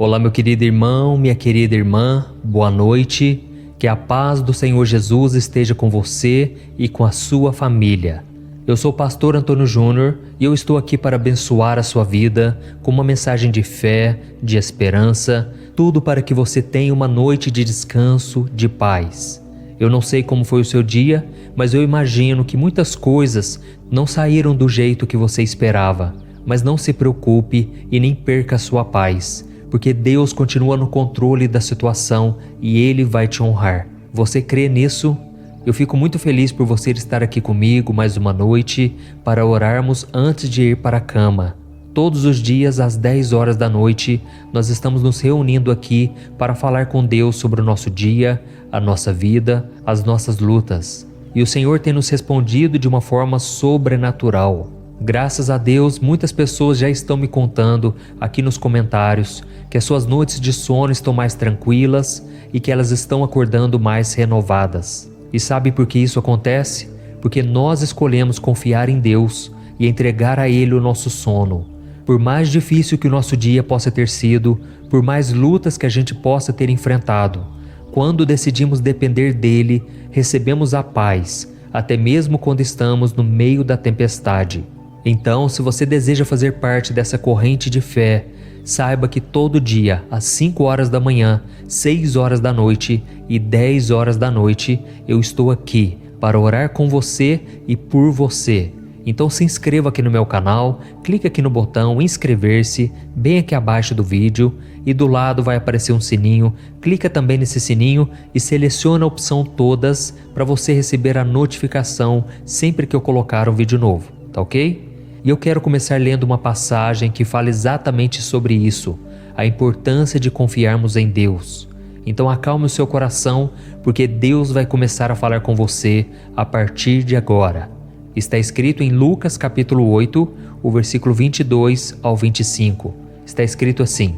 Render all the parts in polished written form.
Olá, meu querido irmão, minha querida irmã, boa noite. Que a paz do Senhor Jesus esteja com você e com a sua família. Eu sou o pastor Antônio Júnior e eu estou aqui para abençoar a sua vida com uma mensagem de fé, de esperança, tudo para que você tenha uma noite de descanso, de paz. Eu não sei como foi o seu dia, mas eu imagino que muitas coisas não saíram do jeito que você esperava. Mas não se preocupe e nem perca a sua paz, porque Deus continua no controle da situação e Ele vai te honrar. Você crê nisso? Eu fico muito feliz por você estar aqui comigo mais uma noite para orarmos antes de ir para a cama. Todos os dias às 10 horas da noite, nós estamos nos reunindo aqui para falar com Deus sobre o nosso dia, a nossa vida, as nossas lutas. E o Senhor tem nos respondido de uma forma sobrenatural. Graças a Deus, muitas pessoas já estão me contando aqui nos comentários que as suas noites de sono estão mais tranquilas e que elas estão acordando mais renovadas. E sabe por que isso acontece? Porque nós escolhemos confiar em Deus e entregar a Ele o nosso sono. Por mais difícil que o nosso dia possa ter sido, por mais lutas que a gente possa ter enfrentado, quando decidimos depender dEle, recebemos a paz, até mesmo quando estamos no meio da tempestade. Então, se você deseja fazer parte dessa corrente de fé, saiba que todo dia, às 5 horas da manhã, 6 horas da noite e 10 horas da noite, eu estou aqui para orar com você e por você. Então se inscreva aqui no meu canal, clique aqui no botão inscrever-se, bem aqui abaixo do vídeo, e do lado vai aparecer um sininho. Clica também nesse sininho e seleciona a opção todas para você receber a notificação sempre que eu colocar um vídeo novo, tá ok? E eu quero começar lendo uma passagem que fala exatamente sobre isso, a importância de confiarmos em Deus. Então acalme o seu coração, porque Deus vai começar a falar com você a partir de agora. Está escrito em Lucas capítulo 8, o versículo 22 ao 25. Está escrito assim: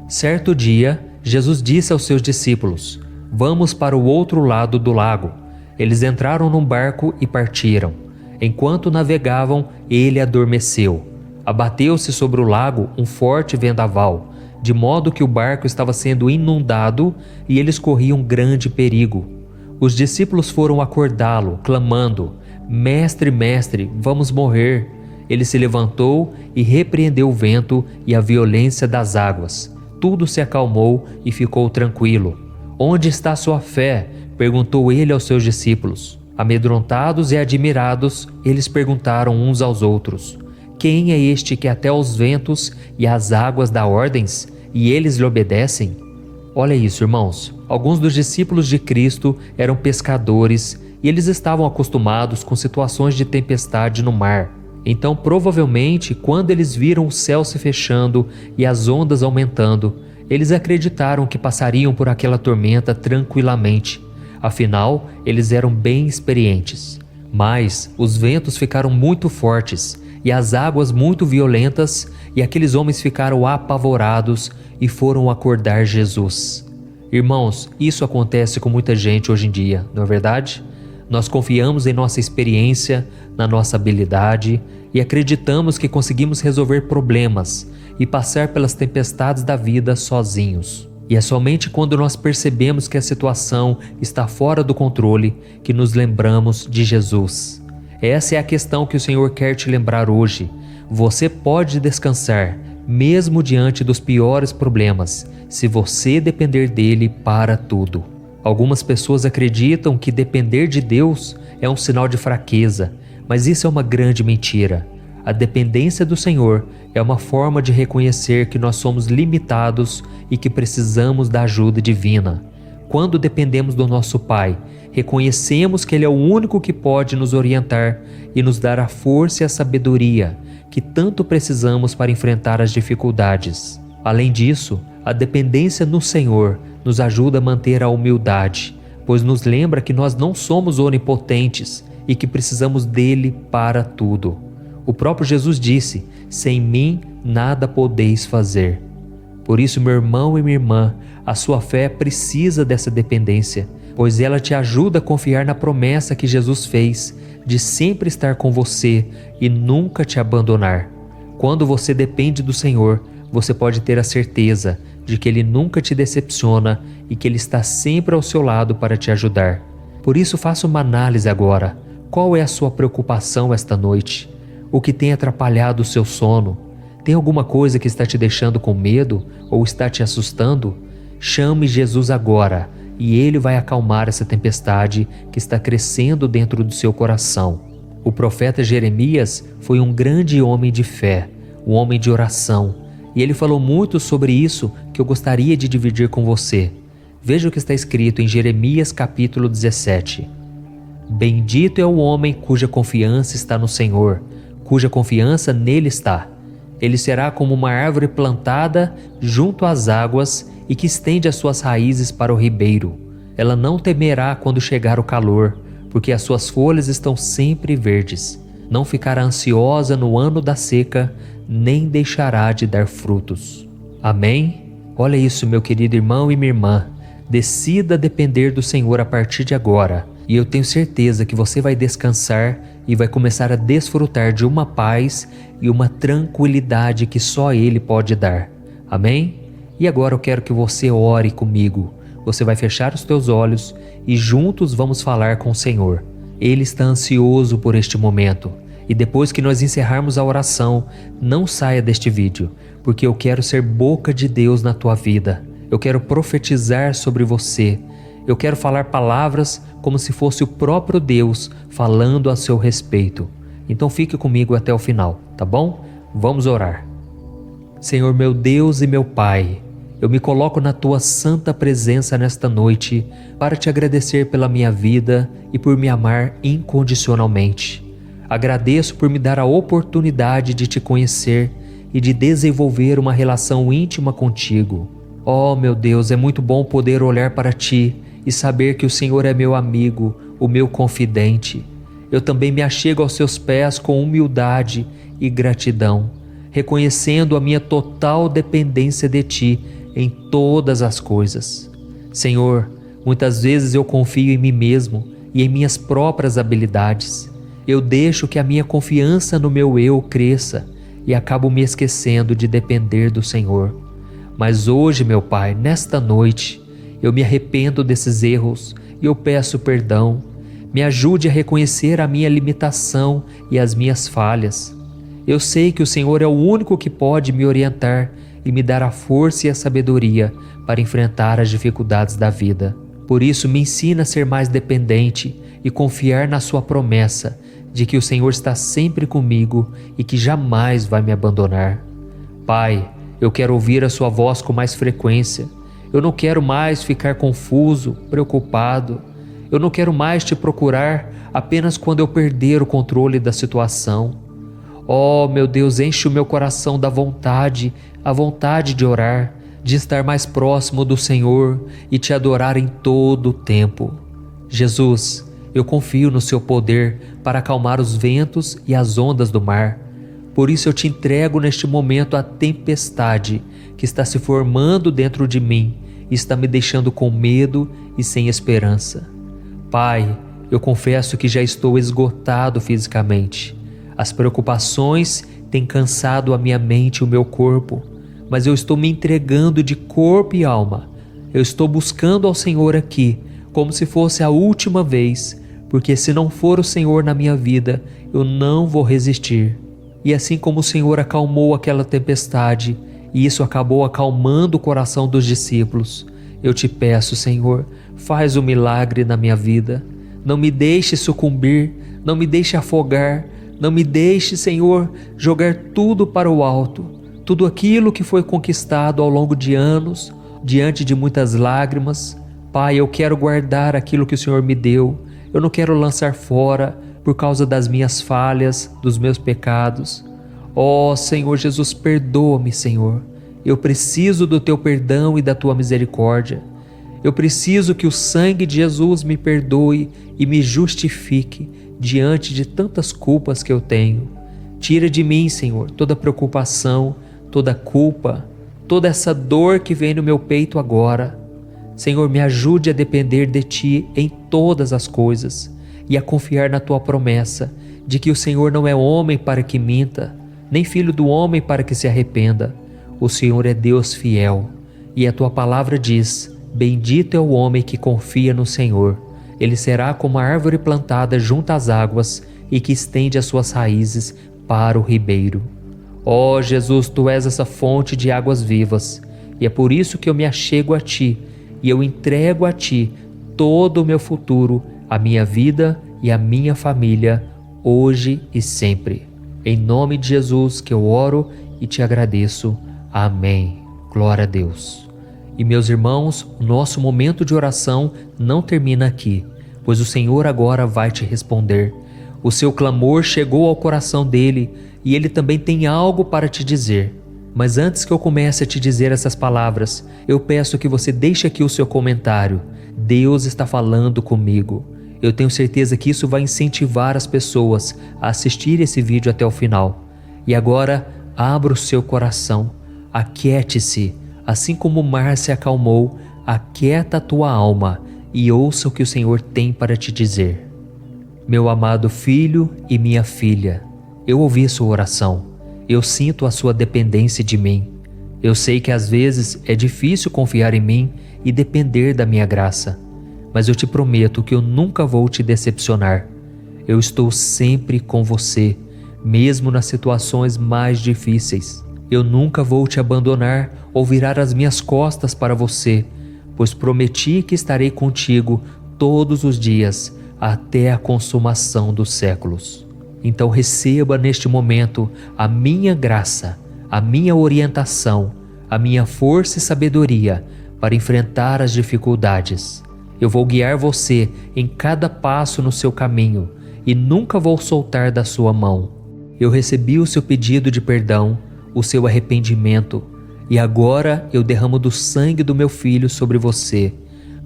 Certo dia, Jesus disse aos seus discípulos: Vamos para o outro lado do lago. Eles entraram num barco e partiram. Enquanto navegavam, ele adormeceu. Abateu-se sobre o lago um forte vendaval, de modo que o barco estava sendo inundado e eles corriam grande perigo. Os discípulos foram acordá-lo, clamando: Mestre, mestre, vamos morrer. Ele se levantou e repreendeu o vento e a violência das águas. Tudo se acalmou e ficou tranquilo. Onde está sua fé? Perguntou ele aos seus discípulos. Amedrontados e admirados, eles perguntaram uns aos outros: Quem é este que até os ventos e as águas dá ordens, e eles lhe obedecem? Olha isso, irmãos. Alguns dos discípulos de Cristo eram pescadores e eles estavam acostumados com situações de tempestade no mar. Então, provavelmente, quando eles viram o céu se fechando e as ondas aumentando, eles acreditaram que passariam por aquela tormenta tranquilamente. Afinal, eles eram bem experientes. Mas os ventos ficaram muito fortes e as águas muito violentas, e aqueles homens ficaram apavorados e foram acordar Jesus. Irmãos, isso acontece com muita gente hoje em dia, não é verdade? Nós confiamos em nossa experiência, na nossa habilidade e acreditamos que conseguimos resolver problemas e passar pelas tempestades da vida sozinhos. E é somente quando nós percebemos que a situação está fora do controle que nos lembramos de Jesus. Essa é a questão que o Senhor quer te lembrar hoje. Você pode descansar, mesmo diante dos piores problemas, se você depender dele para tudo. Algumas pessoas acreditam que depender de Deus é um sinal de fraqueza, mas isso é uma grande mentira. A dependência do Senhor é uma forma de reconhecer que nós somos limitados e que precisamos da ajuda divina. Quando dependemos do nosso Pai, reconhecemos que Ele é o único que pode nos orientar e nos dar a força e a sabedoria que tanto precisamos para enfrentar as dificuldades. Além disso, a dependência no Senhor nos ajuda a manter a humildade, pois nos lembra que nós não somos onipotentes e que precisamos dele para tudo. O próprio Jesus disse: sem mim nada podeis fazer. Por isso, meu irmão e minha irmã, a sua fé precisa dessa dependência, pois ela te ajuda a confiar na promessa que Jesus fez de sempre estar com você e nunca te abandonar. Quando você depende do Senhor, você pode ter a certeza de que Ele nunca te decepciona e que Ele está sempre ao seu lado para te ajudar. Por isso, faça uma análise agora. Qual é a sua preocupação esta noite? O que tem atrapalhado o seu sono? Tem alguma coisa que está te deixando com medo ou está te assustando? Chame Jesus agora e Ele vai acalmar essa tempestade que está crescendo dentro do seu coração. O profeta Jeremias foi um grande homem de fé, um homem de oração, e ele falou muito sobre isso que eu gostaria de dividir com você. Veja o que está escrito em Jeremias capítulo 17. Bendito é o homem cuja confiança está no Senhor, cuja confiança nele está. Ele será como uma árvore plantada junto às águas e que estende as suas raízes para o ribeiro. Ela não temerá quando chegar o calor, porque as suas folhas estão sempre verdes. Não ficará ansiosa no ano da seca, nem deixará de dar frutos. Amém? Olha isso, meu querido irmão e minha irmã. Decida depender do Senhor a partir de agora, e eu tenho certeza que você vai descansar e vai começar a desfrutar de uma paz e uma tranquilidade que só Ele pode dar. Amém? E agora eu quero que você ore comigo. Você vai fechar os teus olhos e juntos vamos falar com o Senhor. Ele está ansioso por este momento. E depois que nós encerrarmos a oração, não saia deste vídeo, porque eu quero ser boca de Deus na tua vida. Eu quero profetizar sobre você. Eu quero falar palavras como se fosse o próprio Deus falando a seu respeito. Então fique comigo até o final, tá bom? Vamos orar. Senhor meu Deus e meu Pai, eu me coloco na tua santa presença nesta noite para te agradecer pela minha vida e por me amar incondicionalmente. Agradeço por me dar a oportunidade de te conhecer e de desenvolver uma relação íntima contigo. Oh, meu Deus, é muito bom poder olhar para ti e saber que o Senhor é meu amigo, o meu confidente. Eu também me achego aos seus pés com humildade e gratidão, reconhecendo a minha total dependência de ti em todas as coisas. Senhor, muitas vezes eu confio em mim mesmo e em minhas próprias habilidades. Eu deixo que a minha confiança no meu eu cresça e acabo me esquecendo de depender do Senhor. Mas hoje, meu Pai, nesta noite, eu me arrependo desses erros e eu peço perdão. Me ajude a reconhecer a minha limitação e as minhas falhas. Eu sei que o Senhor é o único que pode me orientar e me dar a força e a sabedoria para enfrentar as dificuldades da vida. Por isso, me ensina a ser mais dependente e confiar na sua promessa de que o Senhor está sempre comigo e que jamais vai me abandonar. Pai, eu quero ouvir a sua voz com mais frequência. Eu não quero mais ficar confuso, preocupado. Eu não quero mais te procurar apenas quando eu perder o controle da situação. Oh, meu Deus, enche o meu coração da vontade, a vontade de orar, de estar mais próximo do Senhor e te adorar em todo o tempo. Jesus, eu confio no seu poder para acalmar os ventos e as ondas do mar. Por isso eu te entrego neste momento a tempestade que está se formando dentro de mim e está me deixando com medo e sem esperança. Pai, eu confesso que já estou esgotado fisicamente. As preocupações têm cansado a minha mente e o meu corpo, mas eu estou me entregando de corpo e alma. Eu estou buscando ao Senhor aqui, como se fosse a última vez, porque se não for o Senhor na minha vida, eu não vou resistir. E assim como o Senhor acalmou aquela tempestade, e isso acabou acalmando o coração dos discípulos, eu te peço, Senhor, faz um milagre na minha vida. Não me deixe sucumbir, não me deixe afogar, não me deixe, Senhor, jogar tudo para o alto, tudo aquilo que foi conquistado ao longo de anos, diante de muitas lágrimas. Pai, eu quero guardar aquilo que o Senhor me deu, eu não quero lançar fora por causa das minhas falhas, dos meus pecados. Ó Senhor Jesus, perdoa-me, Senhor. Eu preciso do teu perdão e da tua misericórdia. Eu preciso que o sangue de Jesus me perdoe e me justifique diante de tantas culpas que eu tenho. Tira de mim, Senhor, toda preocupação, toda culpa, toda essa dor que vem no meu peito agora. Senhor, me ajude a depender de Ti em todas as coisas e a confiar na Tua promessa de que o Senhor não é homem para que minta, nem filho do homem para que se arrependa. o Senhor é Deus fiel. E a tua palavra diz: bendito é o homem que confia no Senhor. Ele será como a árvore plantada junto às águas e que estende as suas raízes para o ribeiro. Ó Jesus, tu és essa fonte de águas vivas, e é por isso que eu me achego a ti e eu entrego a ti todo o meu futuro, a minha vida e a minha família, hoje e sempre. Em nome de Jesus que eu oro e te agradeço. Amém. Glória a Deus. E meus irmãos, o nosso momento de oração não termina aqui, pois o Senhor agora vai te responder. O seu clamor chegou ao coração dele e ele também tem algo para te dizer. Mas antes que eu comece a te dizer essas palavras, eu peço que você deixe aqui o seu comentário. Deus está falando comigo. Eu tenho certeza que isso vai incentivar as pessoas a assistir esse vídeo até o final. E agora, abra o seu coração, aquiete-se, assim como o mar se acalmou, aquieta a tua alma e ouça o que o Senhor tem para te dizer. Meu amado filho e minha filha, eu ouvi sua oração. Eu sinto a sua dependência de mim. Eu sei que às vezes é difícil confiar em mim e depender da minha graça. Mas eu te prometo que eu nunca vou te decepcionar. Eu estou sempre com você, mesmo nas situações mais difíceis. Eu nunca vou te abandonar ou virar as minhas costas para você, pois prometi que estarei contigo todos os dias, até a consumação dos séculos. Então receba neste momento a minha graça, a minha orientação, a minha força e sabedoria para enfrentar as dificuldades. Eu vou guiar você em cada passo no seu caminho e nunca vou soltar da sua mão. Eu recebi o seu pedido de perdão, o seu arrependimento, e agora eu derramo do sangue do meu filho sobre você.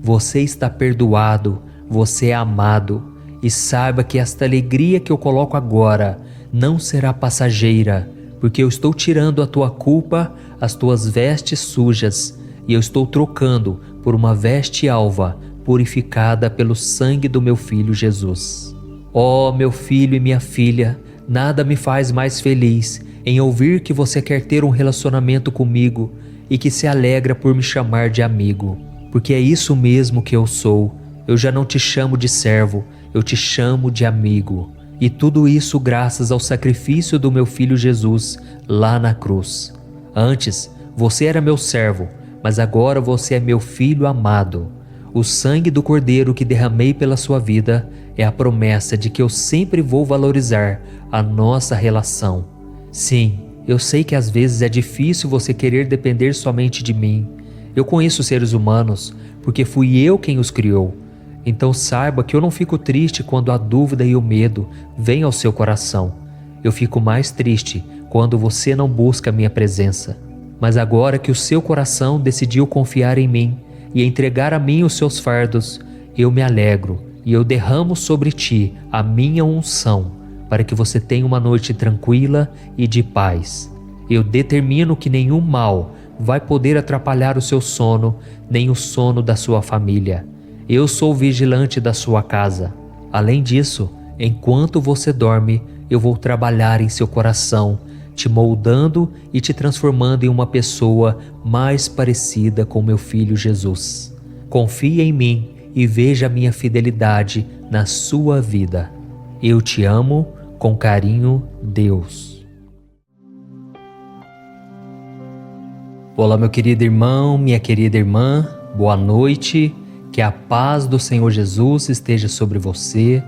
Você está perdoado, você é amado. E saiba que esta alegria que eu coloco agora não será passageira, porque eu estou tirando a tua culpa, as tuas vestes sujas, e eu estou trocando por uma veste alva, purificada pelo sangue do meu filho Jesus. Ó meu filho e minha filha, nada me faz mais feliz em ouvir que você quer ter um relacionamento comigo e que se alegra por me chamar de amigo, porque é isso mesmo que eu sou. Eu já não te chamo de servo, eu te chamo de amigo. E tudo isso graças ao sacrifício do meu filho Jesus lá na cruz. Antes, você era meu servo, mas agora você é meu filho amado. O sangue do Cordeiro que derramei pela sua vida é a promessa de que eu sempre vou valorizar a nossa relação. Sim, eu sei que às vezes é difícil você querer depender somente de mim. Eu conheço seres humanos porque fui eu quem os criou. Então saiba que eu não fico triste quando a dúvida e o medo vêm ao seu coração. Eu fico mais triste quando você não busca a minha presença. Mas agora que o seu coração decidiu confiar em mim e entregar a mim os seus fardos, eu me alegro e eu derramo sobre ti a minha unção, para que você tenha uma noite tranquila e de paz. Eu determino que nenhum mal vai poder atrapalhar o seu sono, nem o sono da sua família. Eu sou o vigilante da sua casa. Além disso, enquanto você dorme, eu vou trabalhar em seu coração, te moldando e te transformando em uma pessoa mais parecida com meu filho Jesus. Confie em mim e veja a minha fidelidade na sua vida. Eu te amo, com carinho, Deus. Olá, meu querido irmão, minha querida irmã, boa noite. Que a paz do Senhor Jesus esteja sobre você.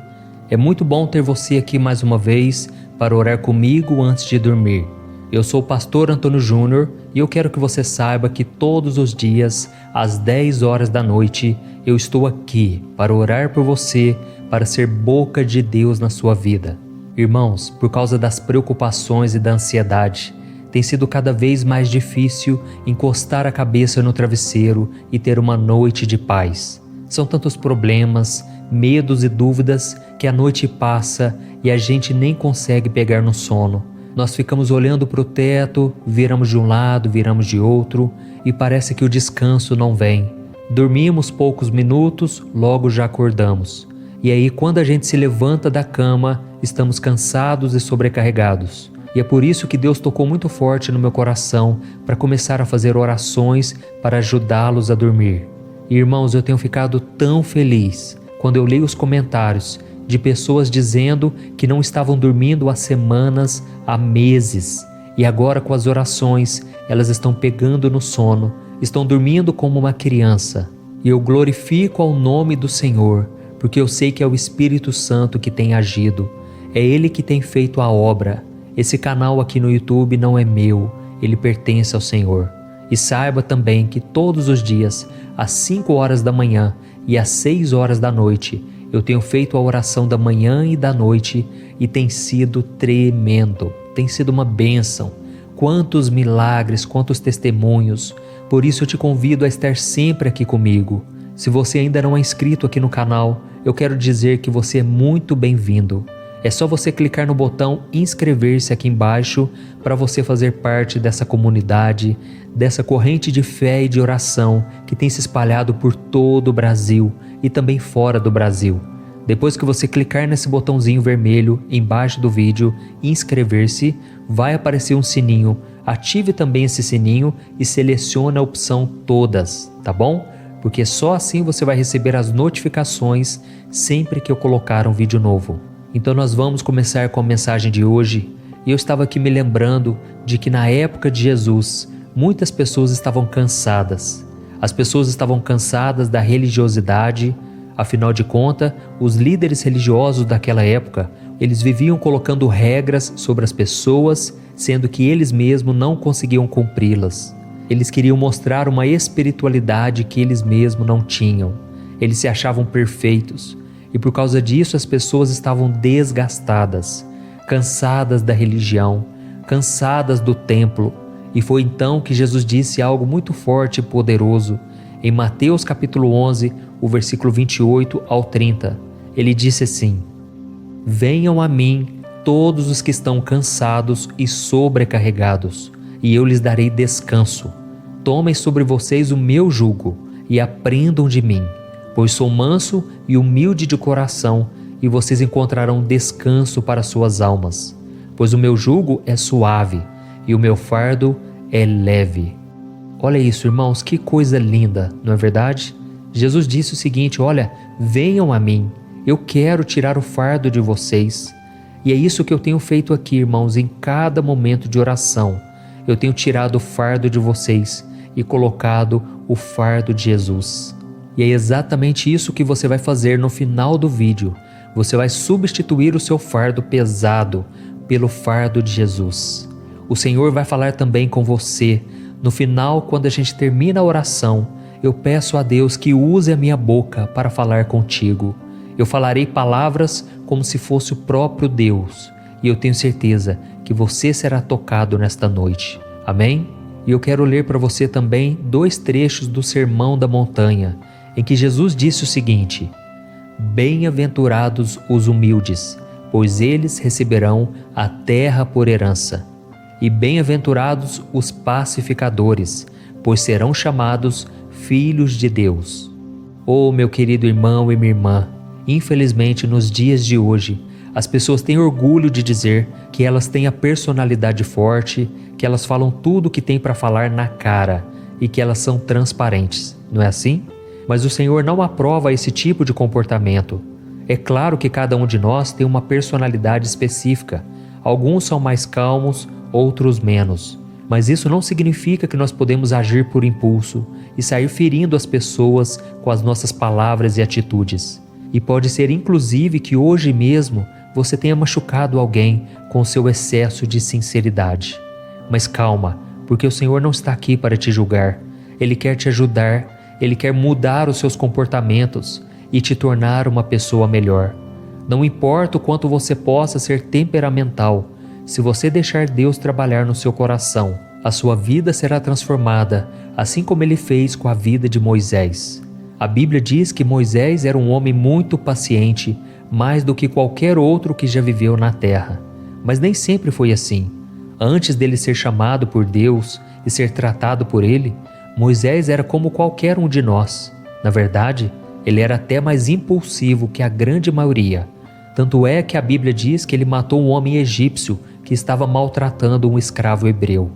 É muito bom ter você aqui mais uma vez para orar comigo antes de dormir. Eu sou o pastor Antônio Júnior e eu quero que você saiba que todos os dias, às 10 horas da noite, eu estou aqui para orar por você, para ser boca de Deus na sua vida. Irmãos, por causa das preocupações e da ansiedade, tem sido cada vez mais difícil encostar a cabeça no travesseiro e ter uma noite de paz. São tantos problemas, medos e dúvidas que a noite passa e a gente nem consegue pegar no sono. Nós ficamos olhando para o teto, viramos de um lado, viramos de outro e parece que o descanso não vem. Dormimos poucos minutos, logo já acordamos. E aí quando a gente se levanta da cama, estamos cansados e sobrecarregados. E é por isso que Deus tocou muito forte no meu coração para começar a fazer orações para ajudá-los a dormir. E, irmãos, eu tenho ficado tão feliz quando eu leio os comentários de pessoas dizendo que não estavam dormindo há semanas, há meses. E agora, com as orações, elas estão pegando no sono, estão dormindo como uma criança. E eu glorifico ao nome do Senhor, porque eu sei que é o Espírito Santo que tem agido. É Ele que tem feito a obra. Esse canal aqui no YouTube não é meu, ele pertence ao Senhor. E saiba também que todos os dias, às 5 horas da manhã e às 6 horas da noite, eu tenho feito a oração da manhã e da noite e tem sido tremendo, tem sido uma bênção. Quantos milagres, quantos testemunhos. Por isso eu te convido a estar sempre aqui comigo. Se você ainda não é inscrito aqui no canal, eu quero dizer que você é muito bem-vindo. É só você clicar no botão inscrever-se aqui embaixo para você fazer parte dessa comunidade, dessa corrente de fé e de oração que tem se espalhado por todo o Brasil e também fora do Brasil. Depois que você clicar nesse botãozinho vermelho embaixo do vídeo, inscrever-se, vai aparecer um sininho. Ative também esse sininho e selecione a opção todas, tá bom? Porque só assim você vai receber as notificações sempre que eu colocar um vídeo novo. Então nós vamos começar com a mensagem de hoje, e eu estava aqui me lembrando de que na época de Jesus, muitas pessoas estavam cansadas. As pessoas estavam cansadas da religiosidade, afinal de contas, os líderes religiosos daquela época, eles viviam colocando regras sobre as pessoas, sendo que eles mesmos não conseguiam cumpri-las. Eles queriam mostrar uma espiritualidade que eles mesmos não tinham. Eles se achavam perfeitos. E por causa disso as pessoas estavam desgastadas, cansadas da religião, cansadas do templo. E foi então que Jesus disse algo muito forte e poderoso. Em Mateus capítulo 11, o versículo 28 ao 30, ele disse assim: Venham a mim todos os que estão cansados e sobrecarregados, e eu lhes darei descanso. Tomem sobre vocês o meu jugo e aprendam de mim, pois sou manso e humilde de coração, e vocês encontrarão descanso para suas almas. Pois o meu jugo é suave e o meu fardo é leve. Olha isso, irmãos, que coisa linda, não é verdade? Jesus disse o seguinte: olha, venham a mim, eu quero tirar o fardo de vocês. E é isso que eu tenho feito aqui, irmãos, em cada momento de oração. Eu tenho tirado o fardo de vocês e colocado o fardo de Jesus. E é exatamente isso que você vai fazer no final do vídeo. Você vai substituir o seu fardo pesado pelo fardo de Jesus. O Senhor vai falar também com você. No final, quando a gente termina a oração, eu peço a Deus que use a minha boca para falar contigo. Eu falarei palavras como se fosse o próprio Deus. E eu tenho certeza que você será tocado nesta noite. Amém? E eu quero ler para você também 2 trechos do Sermão da Montanha, em que Jesus disse o seguinte: Bem-aventurados os humildes, pois eles receberão a terra por herança. E bem-aventurados os pacificadores, pois serão chamados filhos de Deus. Oh, meu querido irmão e minha irmã, infelizmente nos dias de hoje, as pessoas têm orgulho de dizer que elas têm a personalidade forte, que elas falam tudo o que têm para falar na cara e que elas são transparentes, não é assim? Mas o Senhor não aprova esse tipo de comportamento. É claro que cada um de nós tem uma personalidade específica. Alguns são mais calmos, outros menos. Mas isso não significa que nós podemos agir por impulso e sair ferindo as pessoas com as nossas palavras e atitudes. E pode ser inclusive que hoje mesmo você tenha machucado alguém com seu excesso de sinceridade. Mas calma, porque o Senhor não está aqui para te julgar. Ele quer te ajudar. Ele quer mudar os seus comportamentos e te tornar uma pessoa melhor. Não importa o quanto você possa ser temperamental, se você deixar Deus trabalhar no seu coração, a sua vida será transformada, assim como Ele fez com a vida de Moisés. A Bíblia diz que Moisés era um homem muito paciente, mais do que qualquer outro que já viveu na terra. Mas nem sempre foi assim. Antes dele ser chamado por Deus e ser tratado por Ele, Moisés era como qualquer um de nós. Na verdade, ele era até mais impulsivo que a grande maioria. Tanto é que a Bíblia diz que ele matou um homem egípcio que estava maltratando um escravo hebreu.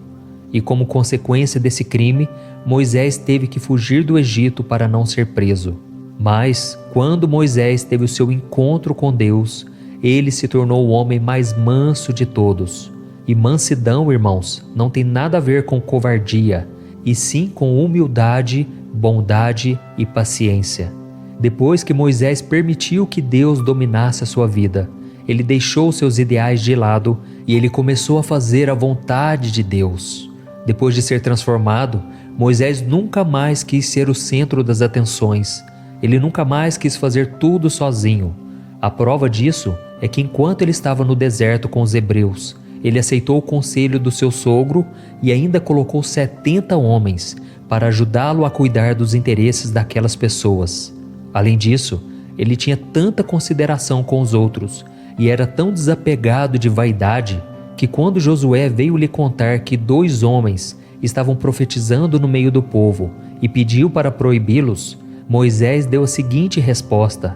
E como consequência desse crime, Moisés teve que fugir do Egito para não ser preso. Mas, quando Moisés teve o seu encontro com Deus, ele se tornou o homem mais manso de todos. E mansidão, irmãos, não tem nada a ver com covardia, e sim com humildade, bondade e paciência. Depois que Moisés permitiu que Deus dominasse a sua vida, ele deixou seus ideais de lado e ele começou a fazer a vontade de Deus. Depois de ser transformado, Moisés nunca mais quis ser o centro das atenções. Ele nunca mais quis fazer tudo sozinho. A prova disso é que enquanto ele estava no deserto com os hebreus, ele aceitou o conselho do seu sogro e ainda colocou 70 homens para ajudá-lo a cuidar dos interesses daquelas pessoas. Além disso, ele tinha tanta consideração com os outros e era tão desapegado de vaidade que quando Josué veio lhe contar que 2 homens estavam profetizando no meio do povo e pediu para proibi-los, Moisés deu a seguinte resposta: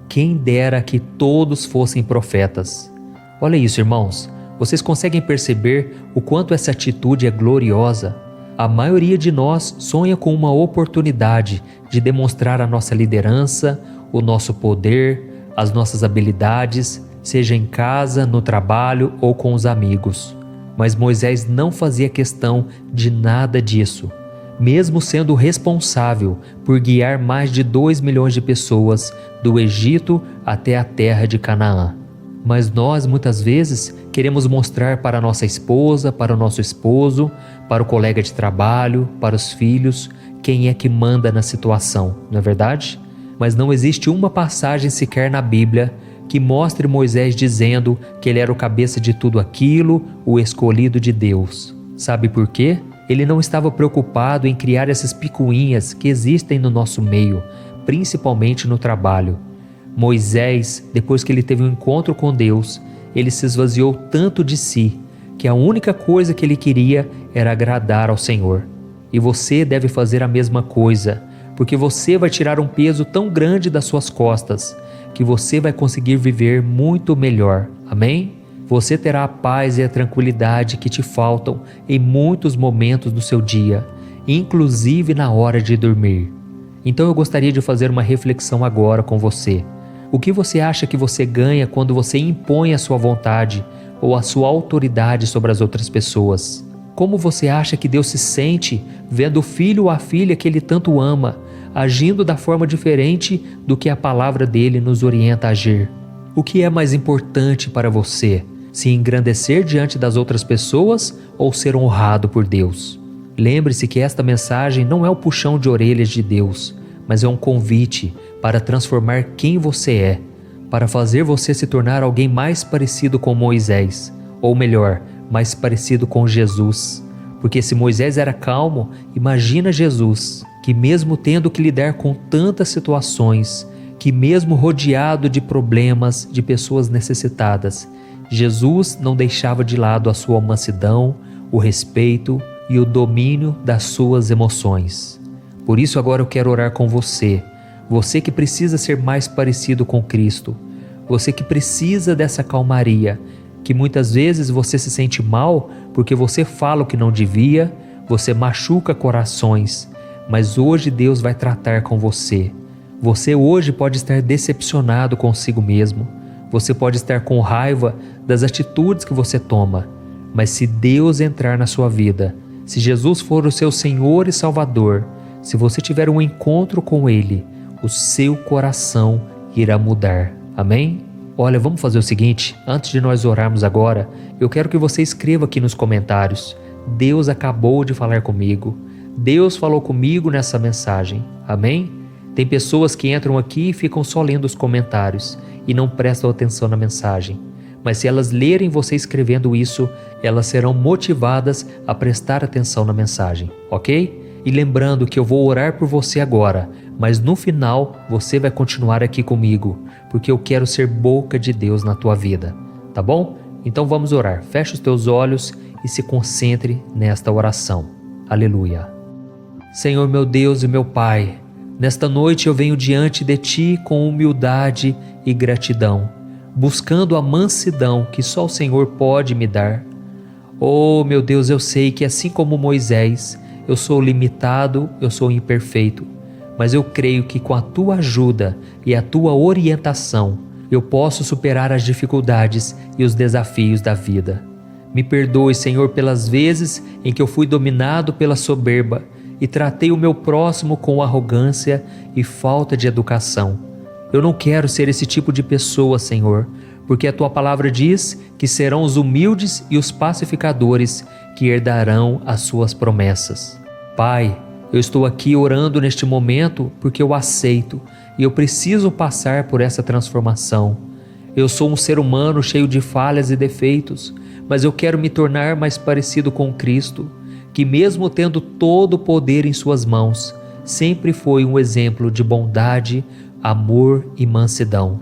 quem dera que todos fossem profetas. Olha isso, irmãos. Vocês conseguem perceber o quanto essa atitude é gloriosa? A maioria de nós sonha com uma oportunidade de demonstrar a nossa liderança, o nosso poder, as nossas habilidades, seja em casa, no trabalho ou com os amigos. Mas Moisés não fazia questão de nada disso, mesmo sendo responsável por guiar mais de 2 milhões de pessoas do Egito até a terra de Canaã. Mas nós, muitas vezes, queremos mostrar para a nossa esposa, para o nosso esposo, para o colega de trabalho, para os filhos, quem é que manda na situação, não é verdade? Mas não existe uma passagem sequer na Bíblia que mostre Moisés dizendo que ele era o cabeça de tudo aquilo, o escolhido de Deus. Sabe por quê? Ele não estava preocupado em criar essas picuinhas que existem no nosso meio, principalmente no trabalho. Moisés, depois que ele teve um encontro com Deus, ele se esvaziou tanto de si, que a única coisa que ele queria era agradar ao Senhor. E você deve fazer a mesma coisa, porque você vai tirar um peso tão grande das suas costas, que você vai conseguir viver muito melhor. Amém? Você terá a paz e a tranquilidade que te faltam em muitos momentos do seu dia, inclusive na hora de dormir. Então eu gostaria de fazer uma reflexão agora com você. O que você acha que você ganha quando você impõe a sua vontade ou a sua autoridade sobre as outras pessoas? Como você acha que Deus se sente vendo o filho ou a filha que Ele tanto ama, agindo da forma diferente do que a palavra dele nos orienta a agir? O que é mais importante para você? Se engrandecer diante das outras pessoas ou ser honrado por Deus? Lembre-se que esta mensagem não é o puxão de orelhas de Deus, mas é um convite para transformar quem você é, para fazer você se tornar alguém mais parecido com Moisés, ou melhor, mais parecido com Jesus. Porque se Moisés era calmo, imagina Jesus, que mesmo tendo que lidar com tantas situações, que mesmo rodeado de problemas, de pessoas necessitadas, Jesus não deixava de lado a sua mansidão, o respeito e o domínio das suas emoções. Por isso agora eu quero orar com você, você que precisa ser mais parecido com Cristo, você que precisa dessa calmaria, que muitas vezes você se sente mal porque você fala o que não devia, você machuca corações, mas hoje Deus vai tratar com você. Você hoje pode estar decepcionado consigo mesmo, você pode estar com raiva das atitudes que você toma, mas se Deus entrar na sua vida, se Jesus for o seu Senhor e Salvador, se você tiver um encontro com Ele, o seu coração irá mudar. Amém? Olha, vamos fazer o seguinte, antes de nós orarmos agora, eu quero que você escreva aqui nos comentários: Deus acabou de falar comigo, Deus falou comigo nessa mensagem. Amém? Tem pessoas que entram aqui e ficam só lendo os comentários e não prestam atenção na mensagem. Mas se elas lerem você escrevendo isso, elas serão motivadas a prestar atenção na mensagem, ok? E lembrando que eu vou orar por você agora, mas no final você vai continuar aqui comigo, porque eu quero ser boca de Deus na tua vida, tá bom? Então vamos orar. Feche os teus olhos e se concentre nesta oração. Aleluia. Senhor meu Deus e meu Pai, nesta noite eu venho diante de Ti com humildade e gratidão, buscando a mansidão que só o Senhor pode me dar. Oh, meu Deus, eu sei que assim como Moisés, eu sou limitado, eu sou imperfeito, mas eu creio que com a tua ajuda e a tua orientação, eu posso superar as dificuldades e os desafios da vida. Me perdoe, Senhor, pelas vezes em que eu fui dominado pela soberba e tratei o meu próximo com arrogância e falta de educação. Eu não quero ser esse tipo de pessoa, Senhor, porque a tua palavra diz que serão os humildes e os pacificadores que herdarão as suas promessas. Pai, eu estou aqui orando neste momento porque eu aceito e eu preciso passar por essa transformação. Eu sou um ser humano cheio de falhas e defeitos, mas eu quero me tornar mais parecido com Cristo, que mesmo tendo todo o poder em suas mãos, sempre foi um exemplo de bondade, amor e mansidão.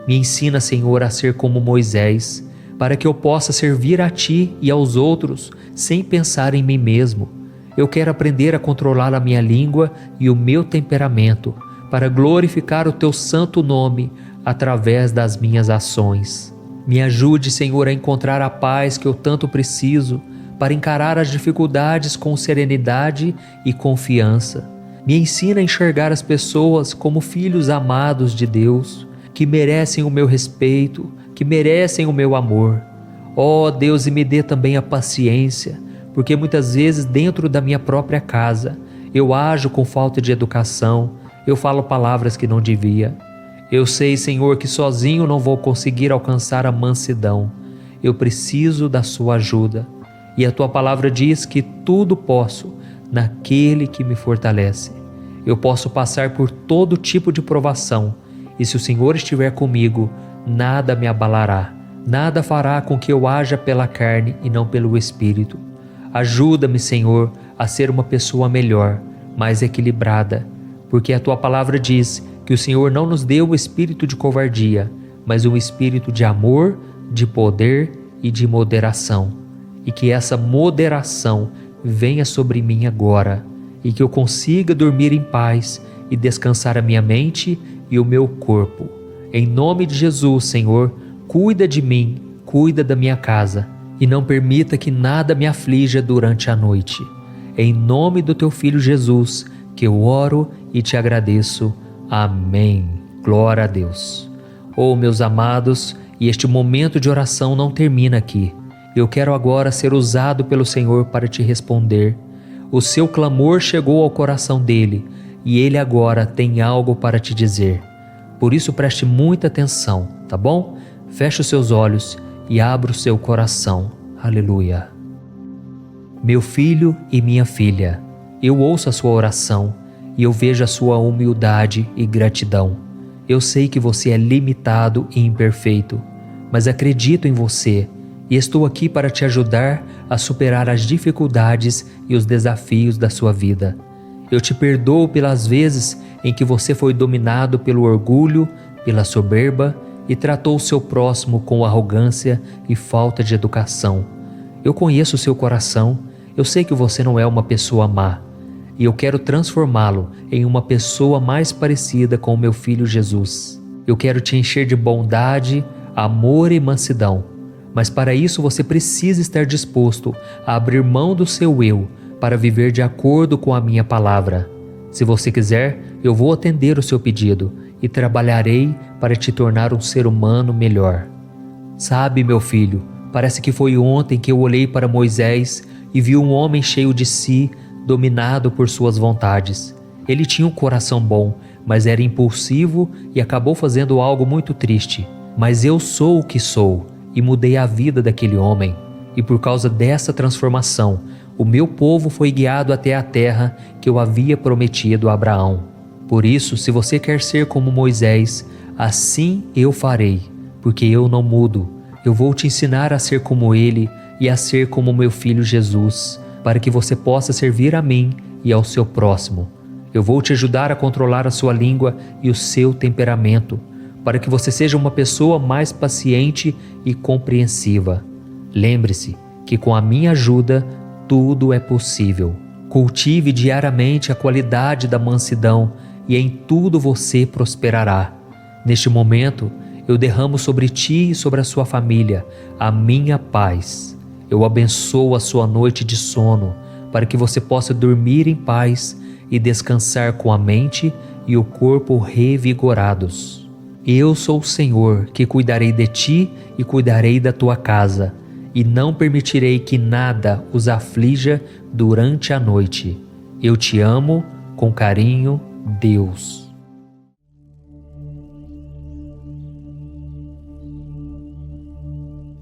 Me ensina, Senhor, a ser como Moisés, para que eu possa servir a Ti e aos outros sem pensar em mim mesmo. Eu quero aprender a controlar a minha língua e o meu temperamento, para glorificar o Teu santo nome através das minhas ações. Me ajude, Senhor, a encontrar a paz que eu tanto preciso, para encarar as dificuldades com serenidade e confiança. Me ensina a enxergar as pessoas como filhos amados de Deus, que merecem o meu respeito, que merecem o meu amor. Ó Deus, e me dê também a paciência, porque muitas vezes dentro da minha própria casa eu ajo com falta de educação, eu falo palavras que não devia. Eu sei, Senhor, que sozinho não vou conseguir alcançar a mansidão. Eu preciso da sua ajuda. E a tua palavra diz que tudo posso naquele que me fortalece. Eu posso passar por todo tipo de provação, e se o Senhor estiver comigo, nada me abalará, nada fará com que eu haja pela carne e não pelo Espírito. Ajuda-me, Senhor, a ser uma pessoa melhor, mais equilibrada, porque a tua palavra diz que o Senhor não nos deu o espírito de covardia, mas um espírito de amor, de poder e de moderação. E que essa moderação venha sobre mim agora, e que eu consiga dormir em paz e descansar a minha mente e o meu corpo. Em nome de Jesus, Senhor, cuida de mim, cuida da minha casa, e não permita que nada me aflija durante a noite. Em nome do teu Filho Jesus, que eu oro e te agradeço. Amém. Glória a Deus. Oh, meus amados, e este momento de oração não termina aqui. Eu quero agora ser usado pelo Senhor para te responder. O seu clamor chegou ao coração dele e ele agora tem algo para te dizer. Por isso preste muita atenção, tá bom? Feche os seus olhos e abra o seu coração. Aleluia. Meu filho e minha filha, eu ouço a sua oração e eu vejo a sua humildade e gratidão. Eu sei que você é limitado e imperfeito, mas acredito em você. E estou aqui para te ajudar a superar as dificuldades e os desafios da sua vida. Eu te perdoo pelas vezes em que você foi dominado pelo orgulho, pela soberba e tratou o seu próximo com arrogância e falta de educação. Eu conheço o seu coração, eu sei que você não é uma pessoa má, e eu quero transformá-lo em uma pessoa mais parecida com o meu Filho Jesus. Eu quero te encher de bondade, amor e mansidão. Mas para isso você precisa estar disposto a abrir mão do seu eu para viver de acordo com a minha palavra. Se você quiser, eu vou atender o seu pedido e trabalharei para te tornar um ser humano melhor. Sabe, meu filho, parece que foi ontem que eu olhei para Moisés e vi um homem cheio de si, dominado por suas vontades. Ele tinha um coração bom, mas era impulsivo e acabou fazendo algo muito triste. Mas eu sou o que sou. E mudei a vida daquele homem, e por causa dessa transformação, o meu povo foi guiado até a terra que eu havia prometido a Abraão. Por isso, se você quer ser como Moisés, assim eu farei, porque eu não mudo. Eu vou te ensinar a ser como ele e a ser como meu Filho Jesus, para que você possa servir a mim e ao seu próximo. Eu vou te ajudar a controlar a sua língua e o seu temperamento, para que você seja uma pessoa mais paciente e compreensiva. Lembre-se que com a minha ajuda tudo é possível. Cultive diariamente a qualidade da mansidão e em tudo você prosperará. Neste momento, eu derramo sobre ti e sobre a sua família a minha paz. Eu abençoo a sua noite de sono, para que você possa dormir em paz e descansar com a mente e o corpo revigorados. Eu sou o Senhor, que cuidarei de ti e cuidarei da tua casa, e não permitirei que nada os aflija durante a noite. Eu te amo, com carinho, Deus.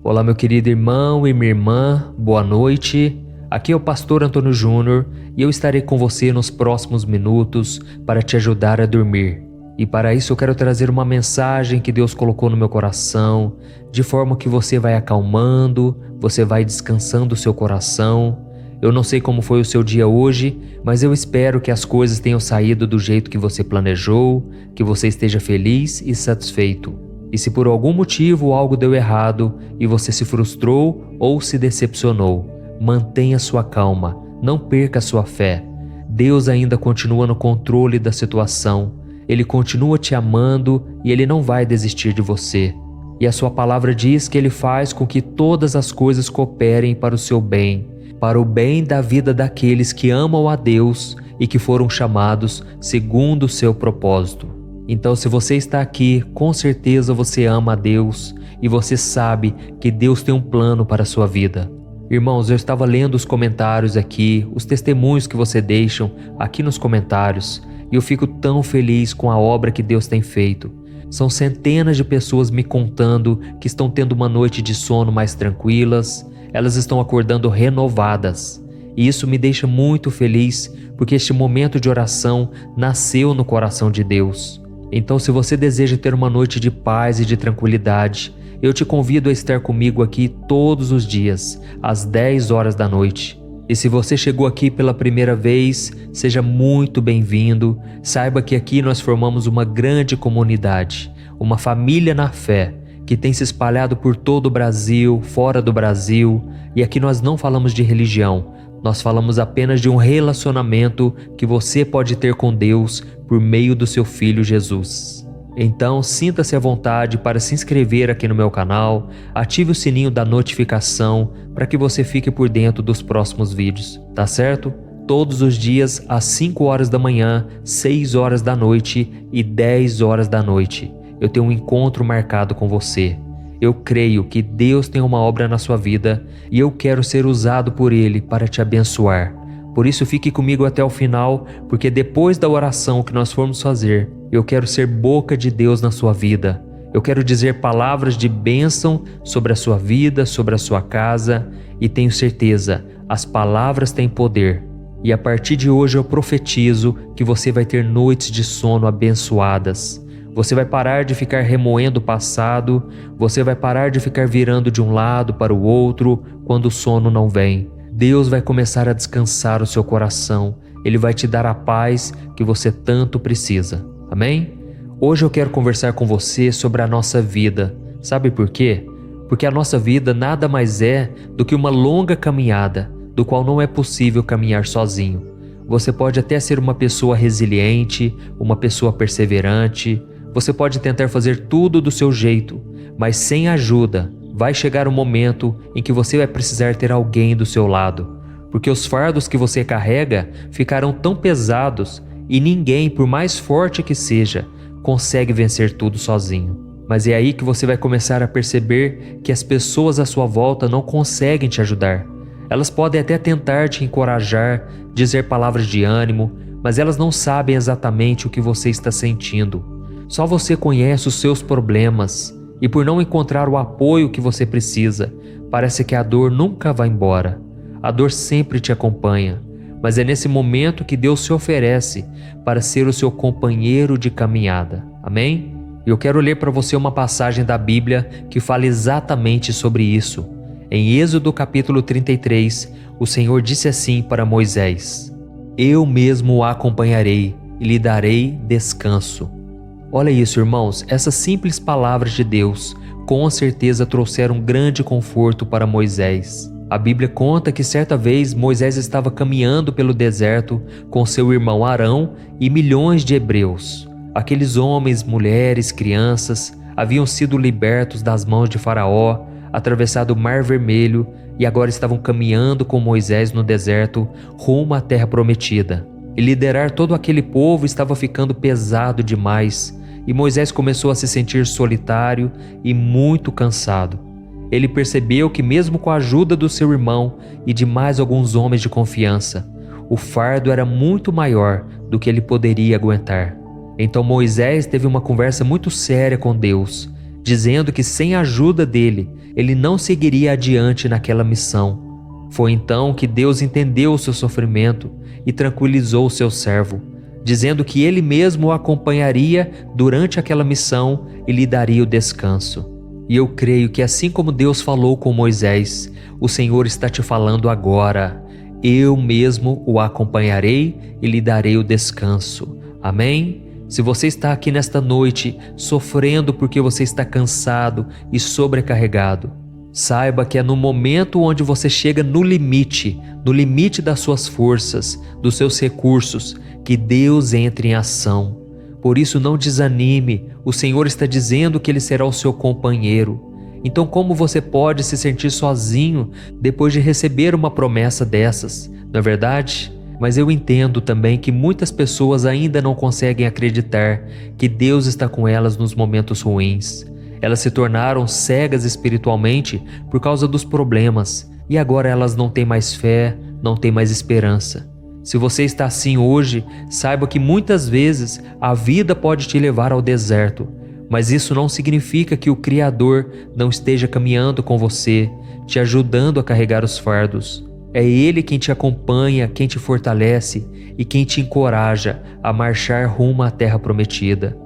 Olá, meu querido irmão e minha irmã, boa noite. Aqui é o pastor Antônio Júnior e eu estarei com você nos próximos minutos para te ajudar a dormir. E para isso eu quero trazer uma mensagem que Deus colocou no meu coração, de forma que você vai acalmando, você vai descansando o seu coração. Eu não sei como foi o seu dia hoje, mas eu espero que as coisas tenham saído do jeito que você planejou, que você esteja feliz e satisfeito. E se por algum motivo algo deu errado e você se frustrou ou se decepcionou, mantenha sua calma, não perca sua fé. Deus ainda continua no controle da situação. Ele continua te amando e Ele não vai desistir de você. E a sua palavra diz que Ele faz com que todas as coisas cooperem para o seu bem, para o bem da vida daqueles que amam a Deus e que foram chamados segundo o seu propósito. Então, se você está aqui, com certeza você ama a Deus e você sabe que Deus tem um plano para a sua vida. Irmãos, eu estava lendo os comentários aqui, os testemunhos que você deixam aqui nos comentários, e eu fico tão feliz com a obra que Deus tem feito. São centenas de pessoas me contando que estão tendo uma noite de sono mais tranquilas, elas estão acordando renovadas. E isso me deixa muito feliz, porque este momento de oração nasceu no coração de Deus. Então, se você deseja ter uma noite de paz e de tranquilidade, eu te convido a estar comigo aqui todos os dias, às 10 horas da noite. E se você chegou aqui pela primeira vez, seja muito bem-vindo. Saiba que aqui nós formamos uma grande comunidade, uma família na fé, que tem se espalhado por todo o Brasil, fora do Brasil. E aqui nós não falamos de religião, nós falamos apenas de um relacionamento que você pode ter com Deus por meio do seu Filho Jesus. Então, sinta-se à vontade para se inscrever aqui no meu canal, ative o sininho da notificação para que você fique por dentro dos próximos vídeos, tá certo? Todos os dias às 5 horas da manhã, 6 horas da noite e 10 horas da noite, eu tenho um encontro marcado com você. Eu creio que Deus tem uma obra na sua vida e eu quero ser usado por Ele para te abençoar. Por isso fique comigo até o final, porque depois da oração que nós formos fazer, eu quero ser boca de Deus na sua vida. Eu quero dizer palavras de bênção sobre a sua vida, sobre a sua casa, e tenho certeza, as palavras têm poder. E a partir de hoje eu profetizo que você vai ter noites de sono abençoadas. Você vai parar de ficar remoendo o passado, você vai parar de ficar virando de um lado para o outro quando o sono não vem. Deus vai começar a descansar o seu coração, Ele vai te dar a paz que você tanto precisa. Amém? Hoje eu quero conversar com você sobre a nossa vida. Sabe por quê? Porque a nossa vida nada mais é do que uma longa caminhada, do qual não é possível caminhar sozinho. Você pode até ser uma pessoa resiliente, uma pessoa perseverante, você pode tentar fazer tudo do seu jeito, mas sem ajuda, vai chegar um momento em que você vai precisar ter alguém do seu lado, porque os fardos que você carrega ficarão tão pesados e ninguém, por mais forte que seja, consegue vencer tudo sozinho. Mas é aí que você vai começar a perceber que as pessoas à sua volta não conseguem te ajudar. Elas podem até tentar te encorajar, dizer palavras de ânimo, mas elas não sabem exatamente o que você está sentindo. Só você conhece os seus problemas e por não encontrar o apoio que você precisa, parece que a dor nunca vai embora. A dor sempre te acompanha, mas é nesse momento que Deus se oferece para ser o seu companheiro de caminhada. Amém? E eu quero ler para você uma passagem da Bíblia que fala exatamente sobre isso. Em Êxodo capítulo 33, o Senhor disse assim para Moisés: Eu mesmo o acompanharei e lhe darei descanso. Olha isso, irmãos, essas simples palavras de Deus com certeza trouxeram grande conforto para Moisés. A Bíblia conta que certa vez Moisés estava caminhando pelo deserto com seu irmão Arão e milhões de hebreus. Aqueles homens, mulheres, crianças, haviam sido libertos das mãos de Faraó, atravessado o Mar Vermelho e agora estavam caminhando com Moisés no deserto rumo à Terra Prometida. E liderar todo aquele povo estava ficando pesado demais, e Moisés começou a se sentir solitário e muito cansado. Ele percebeu que mesmo com a ajuda do seu irmão e de mais alguns homens de confiança, o fardo era muito maior do que ele poderia aguentar. Então Moisés teve uma conversa muito séria com Deus, dizendo que sem a ajuda dele, ele não seguiria adiante naquela missão. Foi então que Deus entendeu o seu sofrimento e tranquilizou o seu servo, dizendo que ele mesmo o acompanharia durante aquela missão e lhe daria o descanso. E eu creio que assim como Deus falou com Moisés, o Senhor está te falando agora: eu mesmo o acompanharei e lhe darei o descanso. Amém? Se você está aqui nesta noite sofrendo porque você está cansado e sobrecarregado, saiba que é no momento onde você chega no limite das suas forças, dos seus recursos, que Deus entra em ação. Por isso não desanime, o Senhor está dizendo que Ele será o seu companheiro. Então como você pode se sentir sozinho depois de receber uma promessa dessas, não é verdade? Mas eu entendo também que muitas pessoas ainda não conseguem acreditar que Deus está com elas nos momentos ruins. Elas se tornaram cegas espiritualmente por causa dos problemas e agora elas não têm mais fé, não têm mais esperança. Se você está assim hoje, saiba que muitas vezes a vida pode te levar ao deserto, mas isso não significa que o Criador não esteja caminhando com você, te ajudando a carregar os fardos. É Ele quem te acompanha, quem te fortalece e quem te encoraja a marchar rumo à Terra Prometida.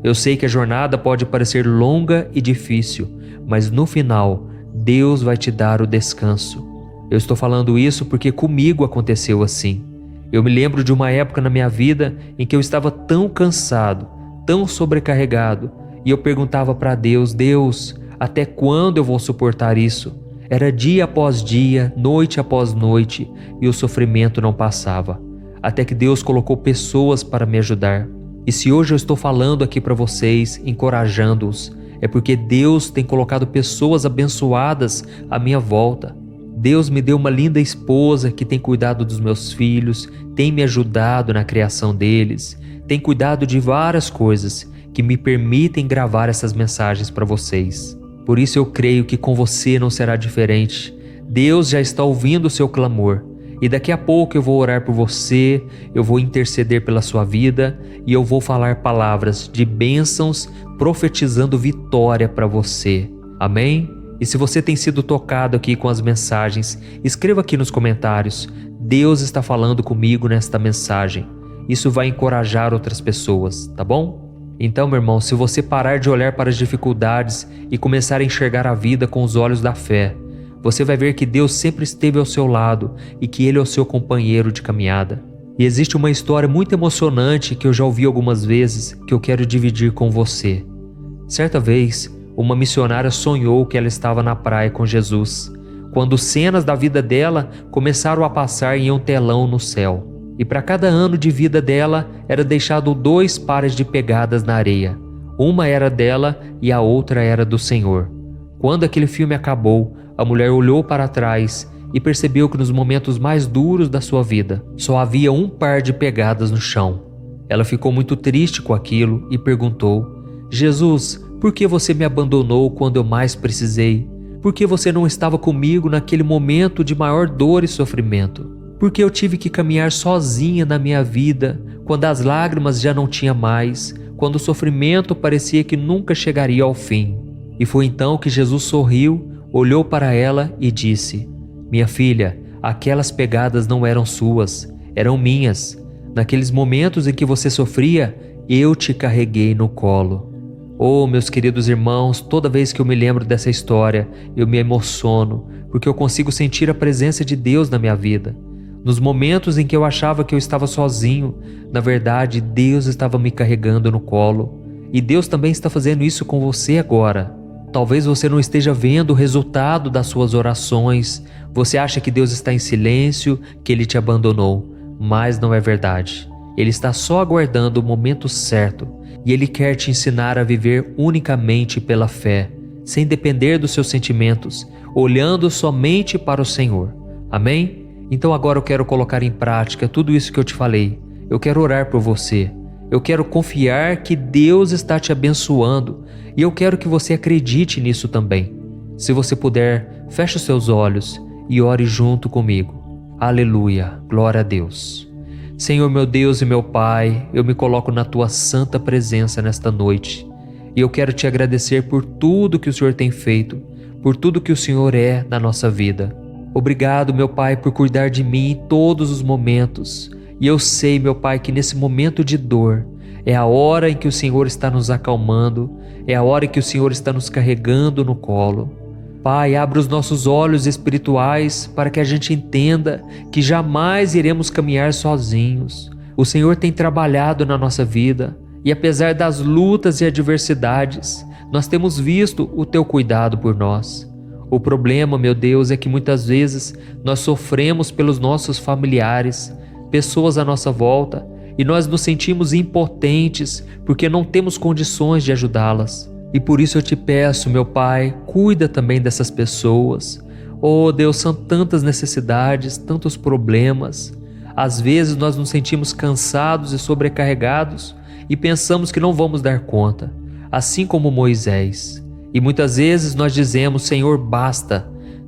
Eu sei que a jornada pode parecer longa e difícil, mas no final, Deus vai te dar o descanso. Eu estou falando isso porque comigo aconteceu assim. Eu me lembro de uma época na minha vida em que eu estava tão cansado, tão sobrecarregado, e eu perguntava para Deus: Deus, até quando eu vou suportar isso? Era dia após dia, noite após noite, e o sofrimento não passava. Até que Deus colocou pessoas para me ajudar. E se hoje eu estou falando aqui para vocês, encorajando-os, é porque Deus tem colocado pessoas abençoadas à minha volta. Deus me deu uma linda esposa que tem cuidado dos meus filhos, tem me ajudado na criação deles, tem cuidado de várias coisas que me permitem gravar essas mensagens para vocês. Por isso eu creio que com você não será diferente. Deus já está ouvindo o seu clamor. E daqui a pouco eu vou orar por você, eu vou interceder pela sua vida e eu vou falar palavras de bênçãos, profetizando vitória para você. Amém? E se você tem sido tocado aqui com as mensagens, escreva aqui nos comentários: Deus está falando comigo nesta mensagem. Isso vai encorajar outras pessoas, tá bom? Então, meu irmão, se você parar de olhar para as dificuldades e começar a enxergar a vida com os olhos da fé, você vai ver que Deus sempre esteve ao seu lado e que Ele é o seu companheiro de caminhada. E existe uma história muito emocionante que eu já ouvi algumas vezes que eu quero dividir com você. Certa vez, uma missionária sonhou que ela estava na praia com Jesus, quando cenas da vida dela começaram a passar em um telão no céu. E para cada ano de vida dela era deixado 2 pares de pegadas na areia. Uma era dela e a outra era do Senhor. Quando aquele filme acabou, a mulher olhou para trás e percebeu que nos momentos mais duros da sua vida, só havia 1 par de pegadas no chão. Ela ficou muito triste com aquilo e perguntou: Jesus, por que você me abandonou quando eu mais precisei? Por que você não estava comigo naquele momento de maior dor e sofrimento? Por que eu tive que caminhar sozinha na minha vida, quando as lágrimas já não tinha mais, quando o sofrimento parecia que nunca chegaria ao fim? E foi então que Jesus sorriu, olhou para ela e disse: Minha filha, aquelas pegadas não eram suas, eram minhas. Naqueles momentos em que você sofria, eu te carreguei no colo. Oh, meus queridos irmãos, toda vez que eu me lembro dessa história, eu me emociono, porque eu consigo sentir a presença de Deus na minha vida. Nos momentos em que eu achava que eu estava sozinho, na verdade, Deus estava me carregando no colo. E Deus também está fazendo isso com você agora. Talvez você não esteja vendo o resultado das suas orações. Você acha que Deus está em silêncio, que Ele te abandonou. Mas não é verdade. Ele está só aguardando o momento certo e Ele quer te ensinar a viver unicamente pela fé, sem depender dos seus sentimentos, olhando somente para o Senhor. Amém? Então agora eu quero colocar em prática tudo isso que eu te falei. Eu quero orar por você. Eu quero confiar que Deus está te abençoando e eu quero que você acredite nisso também. Se você puder, feche os seus olhos e ore junto comigo. Aleluia, glória a Deus. Senhor meu Deus e meu Pai, eu me coloco na Tua santa presença nesta noite e eu quero Te agradecer por tudo que o Senhor tem feito, por tudo que o Senhor é na nossa vida. Obrigado, meu Pai, por cuidar de mim em todos os momentos. E eu sei, meu Pai, que nesse momento de dor é a hora em que o Senhor está nos acalmando, é a hora em que o Senhor está nos carregando no colo. Pai, abre os nossos olhos espirituais para que a gente entenda que jamais iremos caminhar sozinhos. O Senhor tem trabalhado na nossa vida e apesar das lutas e adversidades, nós temos visto o Teu cuidado por nós. O problema, meu Deus, é que muitas vezes nós sofremos pelos nossos familiares, pessoas à nossa volta, e nós nos sentimos impotentes porque não temos condições de ajudá-las. E por isso eu te peço, meu Pai, cuida também dessas pessoas. Oh Deus, são tantas necessidades, tantos problemas. Às vezes nós nos sentimos cansados e sobrecarregados e pensamos que não vamos dar conta, assim como Moisés. E muitas vezes nós dizemos: Senhor, basta,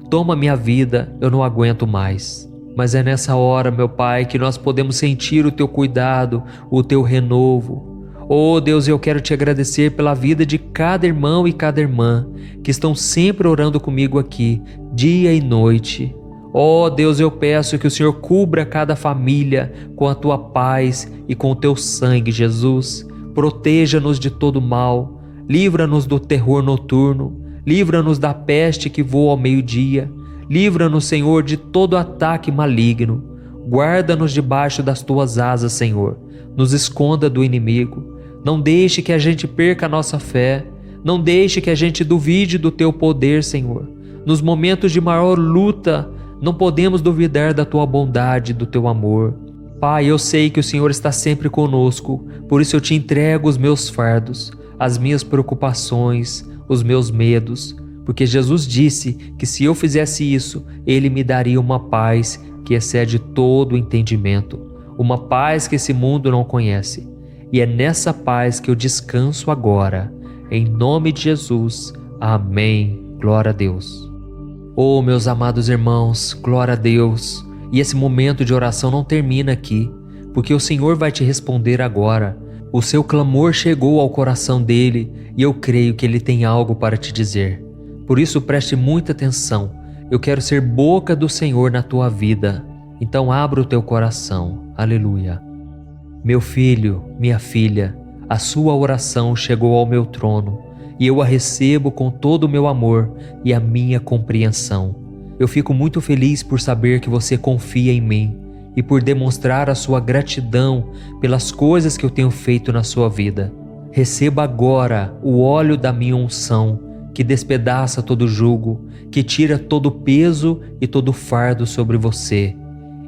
toma minha vida, eu não aguento mais. Mas é nessa hora, meu Pai, que nós podemos sentir o Teu cuidado, o Teu renovo. Oh Deus, eu quero Te agradecer pela vida de cada irmão e cada irmã que estão sempre orando comigo aqui, dia e noite. Oh Deus, eu peço que o Senhor cubra cada família com a Tua paz e com o Teu sangue, Jesus. Proteja-nos de todo mal. Livra-nos do terror noturno, livra-nos da peste que voa ao meio-dia, livra-nos, Senhor, de todo ataque maligno. Guarda-nos debaixo das Tuas asas, Senhor. Nos esconda do inimigo. Não deixe que a gente perca a nossa fé. Não deixe que a gente duvide do Teu poder, Senhor. Nos momentos de maior luta, não podemos duvidar da Tua bondade, do Teu amor. Pai, eu sei que o Senhor está sempre conosco, por isso eu Te entrego os meus fardos, as minhas preocupações, os meus medos, porque Jesus disse que se eu fizesse isso, Ele me daria uma paz que excede todo o entendimento, uma paz que esse mundo não conhece. E é nessa paz que eu descanso agora, em nome de Jesus. Amém. Glória a Deus. Oh, meus amados irmãos, glória a Deus. E esse momento de oração não termina aqui, porque o Senhor vai te responder agora. O seu clamor chegou ao coração dele e eu creio que ele tem algo para te dizer. Por isso preste muita atenção. Eu quero ser boca do Senhor na tua vida. Então abra o teu coração. Aleluia. Meu filho, minha filha, a sua oração chegou ao meu trono e eu a recebo com todo o meu amor e a minha compreensão. Eu fico muito feliz por saber que você confia em mim e por demonstrar a sua gratidão pelas coisas que eu tenho feito na sua vida. Receba agora o óleo da minha unção, que despedaça todo jugo, que tira todo o peso e todo o fardo sobre você.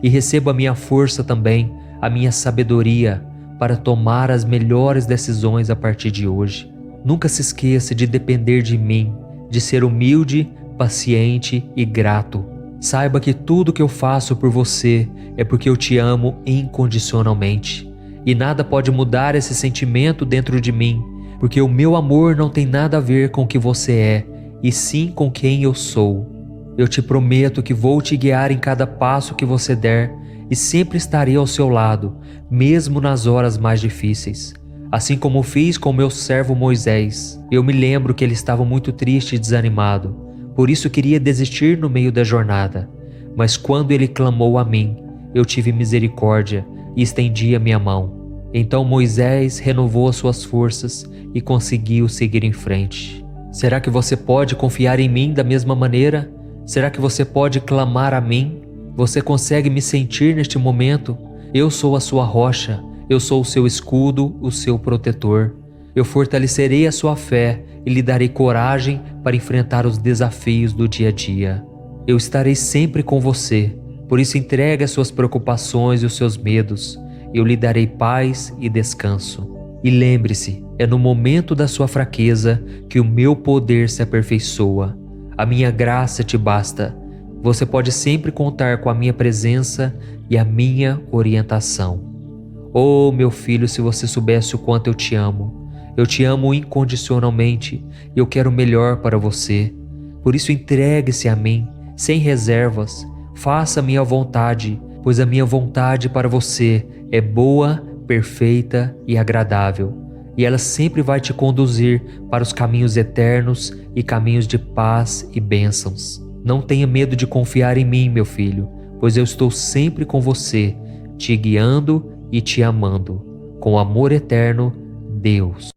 E receba a minha força também, a minha sabedoria, para tomar as melhores decisões a partir de hoje. Nunca se esqueça de depender de mim, de ser humilde, paciente e grato. Saiba que tudo que eu faço por você é porque eu te amo incondicionalmente. E nada pode mudar esse sentimento dentro de mim, porque o meu amor não tem nada a ver com o que você é, e sim com quem eu sou. Eu te prometo que vou te guiar em cada passo que você der e sempre estarei ao seu lado, mesmo nas horas mais difíceis. Assim como fiz com meu servo Moisés. Eu me lembro que ele estava muito triste e desanimado, por isso queria desistir no meio da jornada. Mas quando ele clamou a mim, eu tive misericórdia e estendi a minha mão. Então Moisés renovou as suas forças e conseguiu seguir em frente. Será que você pode confiar em mim da mesma maneira? Será que você pode clamar a mim? Você consegue me sentir neste momento? Eu sou a sua rocha, eu sou o seu escudo, o seu protetor. Eu fortalecerei a sua fé e lhe darei coragem para enfrentar os desafios do dia a dia. Eu estarei sempre com você, por isso entregue as suas preocupações e os seus medos, eu lhe darei paz e descanso. E lembre-se, é no momento da sua fraqueza que o meu poder se aperfeiçoa. A minha graça te basta. Você pode sempre contar com a minha presença e a minha orientação. Oh, meu filho, se você soubesse o quanto eu te amo. Eu te amo incondicionalmente e eu quero o melhor para você. Por isso entregue-se a mim, sem reservas. Faça a minha vontade, pois a minha vontade para você é boa, perfeita e agradável. E ela sempre vai te conduzir para os caminhos eternos e caminhos de paz e bênçãos. Não tenha medo de confiar em mim, meu filho, pois eu estou sempre com você, te guiando e te amando. Com amor eterno, Deus.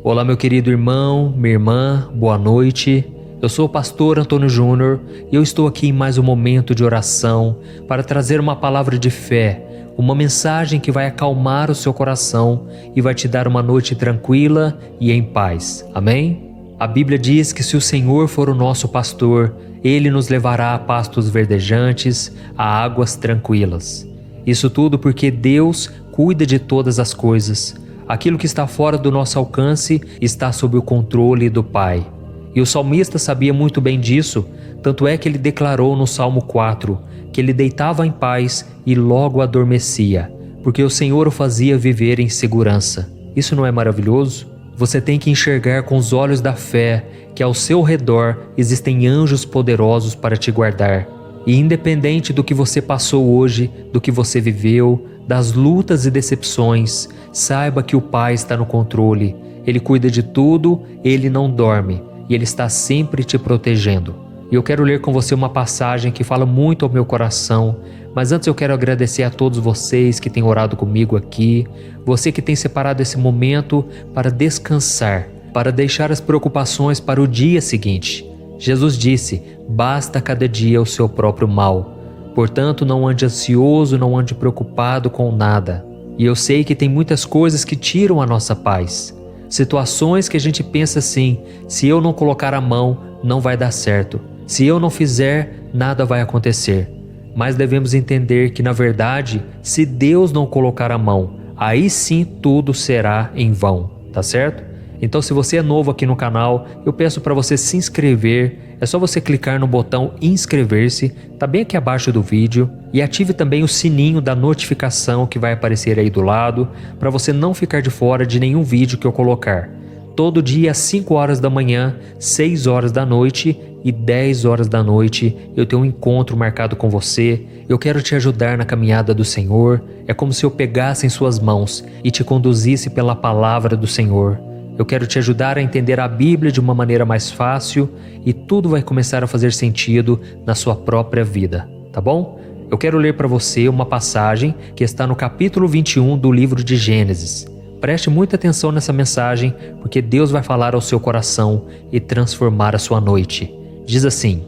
Olá, meu querido irmão, minha irmã, boa noite. Eu sou o pastor Antônio Júnior e eu estou aqui em mais um momento de oração para trazer uma palavra de fé, uma mensagem que vai acalmar o seu coração e vai te dar uma noite tranquila e em paz. Amém? A Bíblia diz que se o Senhor for o nosso pastor, Ele nos levará a pastos verdejantes, a águas tranquilas. Isso tudo porque Deus cuida de todas as coisas. Aquilo que está fora do nosso alcance está sob o controle do Pai. E o salmista sabia muito bem disso, tanto é que ele declarou no Salmo 4 que ele deitava em paz e logo adormecia, porque o Senhor o fazia viver em segurança. Isso não é maravilhoso? Você tem que enxergar com os olhos da fé que ao seu redor existem anjos poderosos para te guardar. E independente do que você passou hoje, do que você viveu, das lutas e decepções, saiba que o Pai está no controle. Ele cuida de tudo, Ele não dorme e Ele está sempre te protegendo. E eu quero ler com você uma passagem que fala muito ao meu coração, mas antes eu quero agradecer a todos vocês que têm orado comigo aqui, você que tem separado esse momento para descansar, para deixar as preocupações para o dia seguinte. Jesus disse: basta cada dia o seu próprio mal. Portanto, não ande ansioso, não ande preocupado com nada. E eu sei que tem muitas coisas que tiram a nossa paz. Situações que a gente pensa assim: se eu não colocar a mão, não vai dar certo. Se eu não fizer, nada vai acontecer. Mas devemos entender que, na verdade, se Deus não colocar a mão, aí sim tudo será em vão, tá certo? Então, se você é novo aqui no canal, eu peço para você se inscrever. É só você clicar no botão inscrever-se, tá bem aqui abaixo do vídeo, e ative também o sininho da notificação que vai aparecer aí do lado, para você não ficar de fora de nenhum vídeo que eu colocar. Todo dia às 5 horas da manhã, 6 horas da noite e 10 horas da noite, eu tenho um encontro marcado com você. Eu quero te ajudar na caminhada do Senhor. É como se eu pegasse em suas mãos e te conduzisse pela palavra do Senhor. Eu quero te ajudar a entender a Bíblia de uma maneira mais fácil e tudo vai começar a fazer sentido na sua própria vida, tá bom? Eu quero ler para você uma passagem que está no capítulo 21 do livro de Gênesis. Preste muita atenção nessa mensagem, porque Deus vai falar ao seu coração e transformar a sua noite. Diz assim: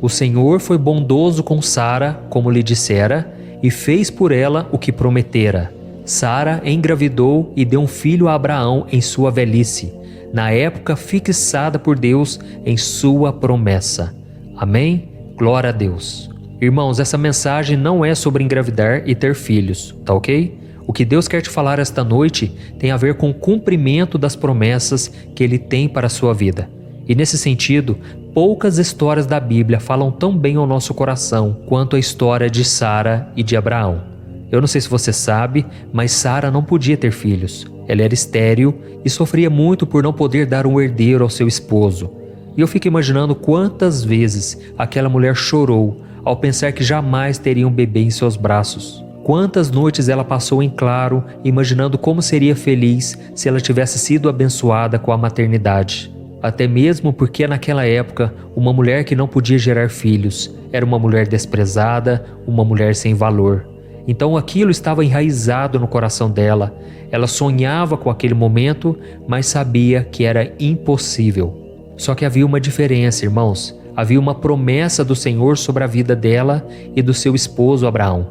o Senhor foi bondoso com Sara, como lhe dissera, e fez por ela o que prometera. Sara engravidou e deu um filho a Abraão em sua velhice, na época fixada por Deus em sua promessa. Amém? Glória a Deus. Irmãos, essa mensagem não é sobre engravidar e ter filhos, tá ok? O que Deus quer te falar esta noite tem a ver com o cumprimento das promessas que Ele tem para a sua vida. E nesse sentido, poucas histórias da Bíblia falam tão bem ao nosso coração quanto a história de Sara e de Abraão. Eu não sei se você sabe, mas Sara não podia ter filhos. Ela era estéril e sofria muito por não poder dar um herdeiro ao seu esposo. E eu fico imaginando quantas vezes aquela mulher chorou ao pensar que jamais teria um bebê em seus braços. Quantas noites ela passou em claro, imaginando como seria feliz se ela tivesse sido abençoada com a maternidade. Até mesmo porque naquela época, uma mulher que não podia gerar filhos era uma mulher desprezada, uma mulher sem valor. Então aquilo estava enraizado no coração dela. Ela sonhava com aquele momento, mas sabia que era impossível. Só que havia uma diferença, irmãos. Havia uma promessa do Senhor sobre a vida dela e do seu esposo Abraão.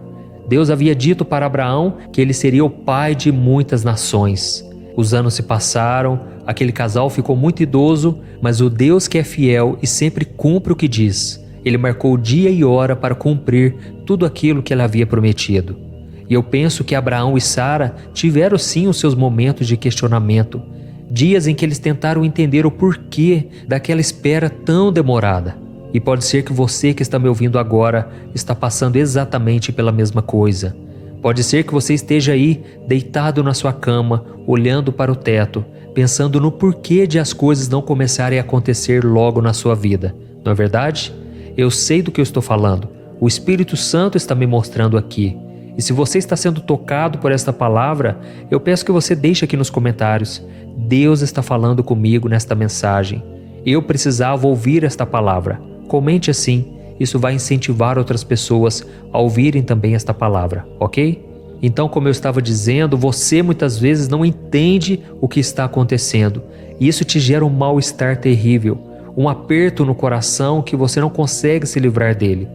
Deus havia dito para Abraão que ele seria o pai de muitas nações. Os anos se passaram, aquele casal ficou muito idoso, mas o Deus que é fiel e sempre cumpre o que diz, Ele marcou dia e hora para cumprir tudo aquilo que ele havia prometido. E eu penso que Abraão e Sara tiveram sim os seus momentos de questionamento, dias em que eles tentaram entender o porquê daquela espera tão demorada. E pode ser que você que está me ouvindo agora está passando exatamente pela mesma coisa. Pode ser que você esteja aí deitado na sua cama, olhando para o teto, pensando no porquê de as coisas não começarem a acontecer logo na sua vida. Não é verdade? Eu sei do que eu estou falando. O Espírito Santo está me mostrando aqui. E se você está sendo tocado por esta palavra, eu peço que você deixe aqui nos comentários: Deus está falando comigo nesta mensagem. Eu precisava ouvir esta palavra. Comente assim, isso vai incentivar outras pessoas a ouvirem também esta palavra, ok? Então, como eu estava dizendo, você muitas vezes não entende o que está acontecendo. E isso te gera um mal-estar terrível, um aperto no coração que você não consegue se livrar dele.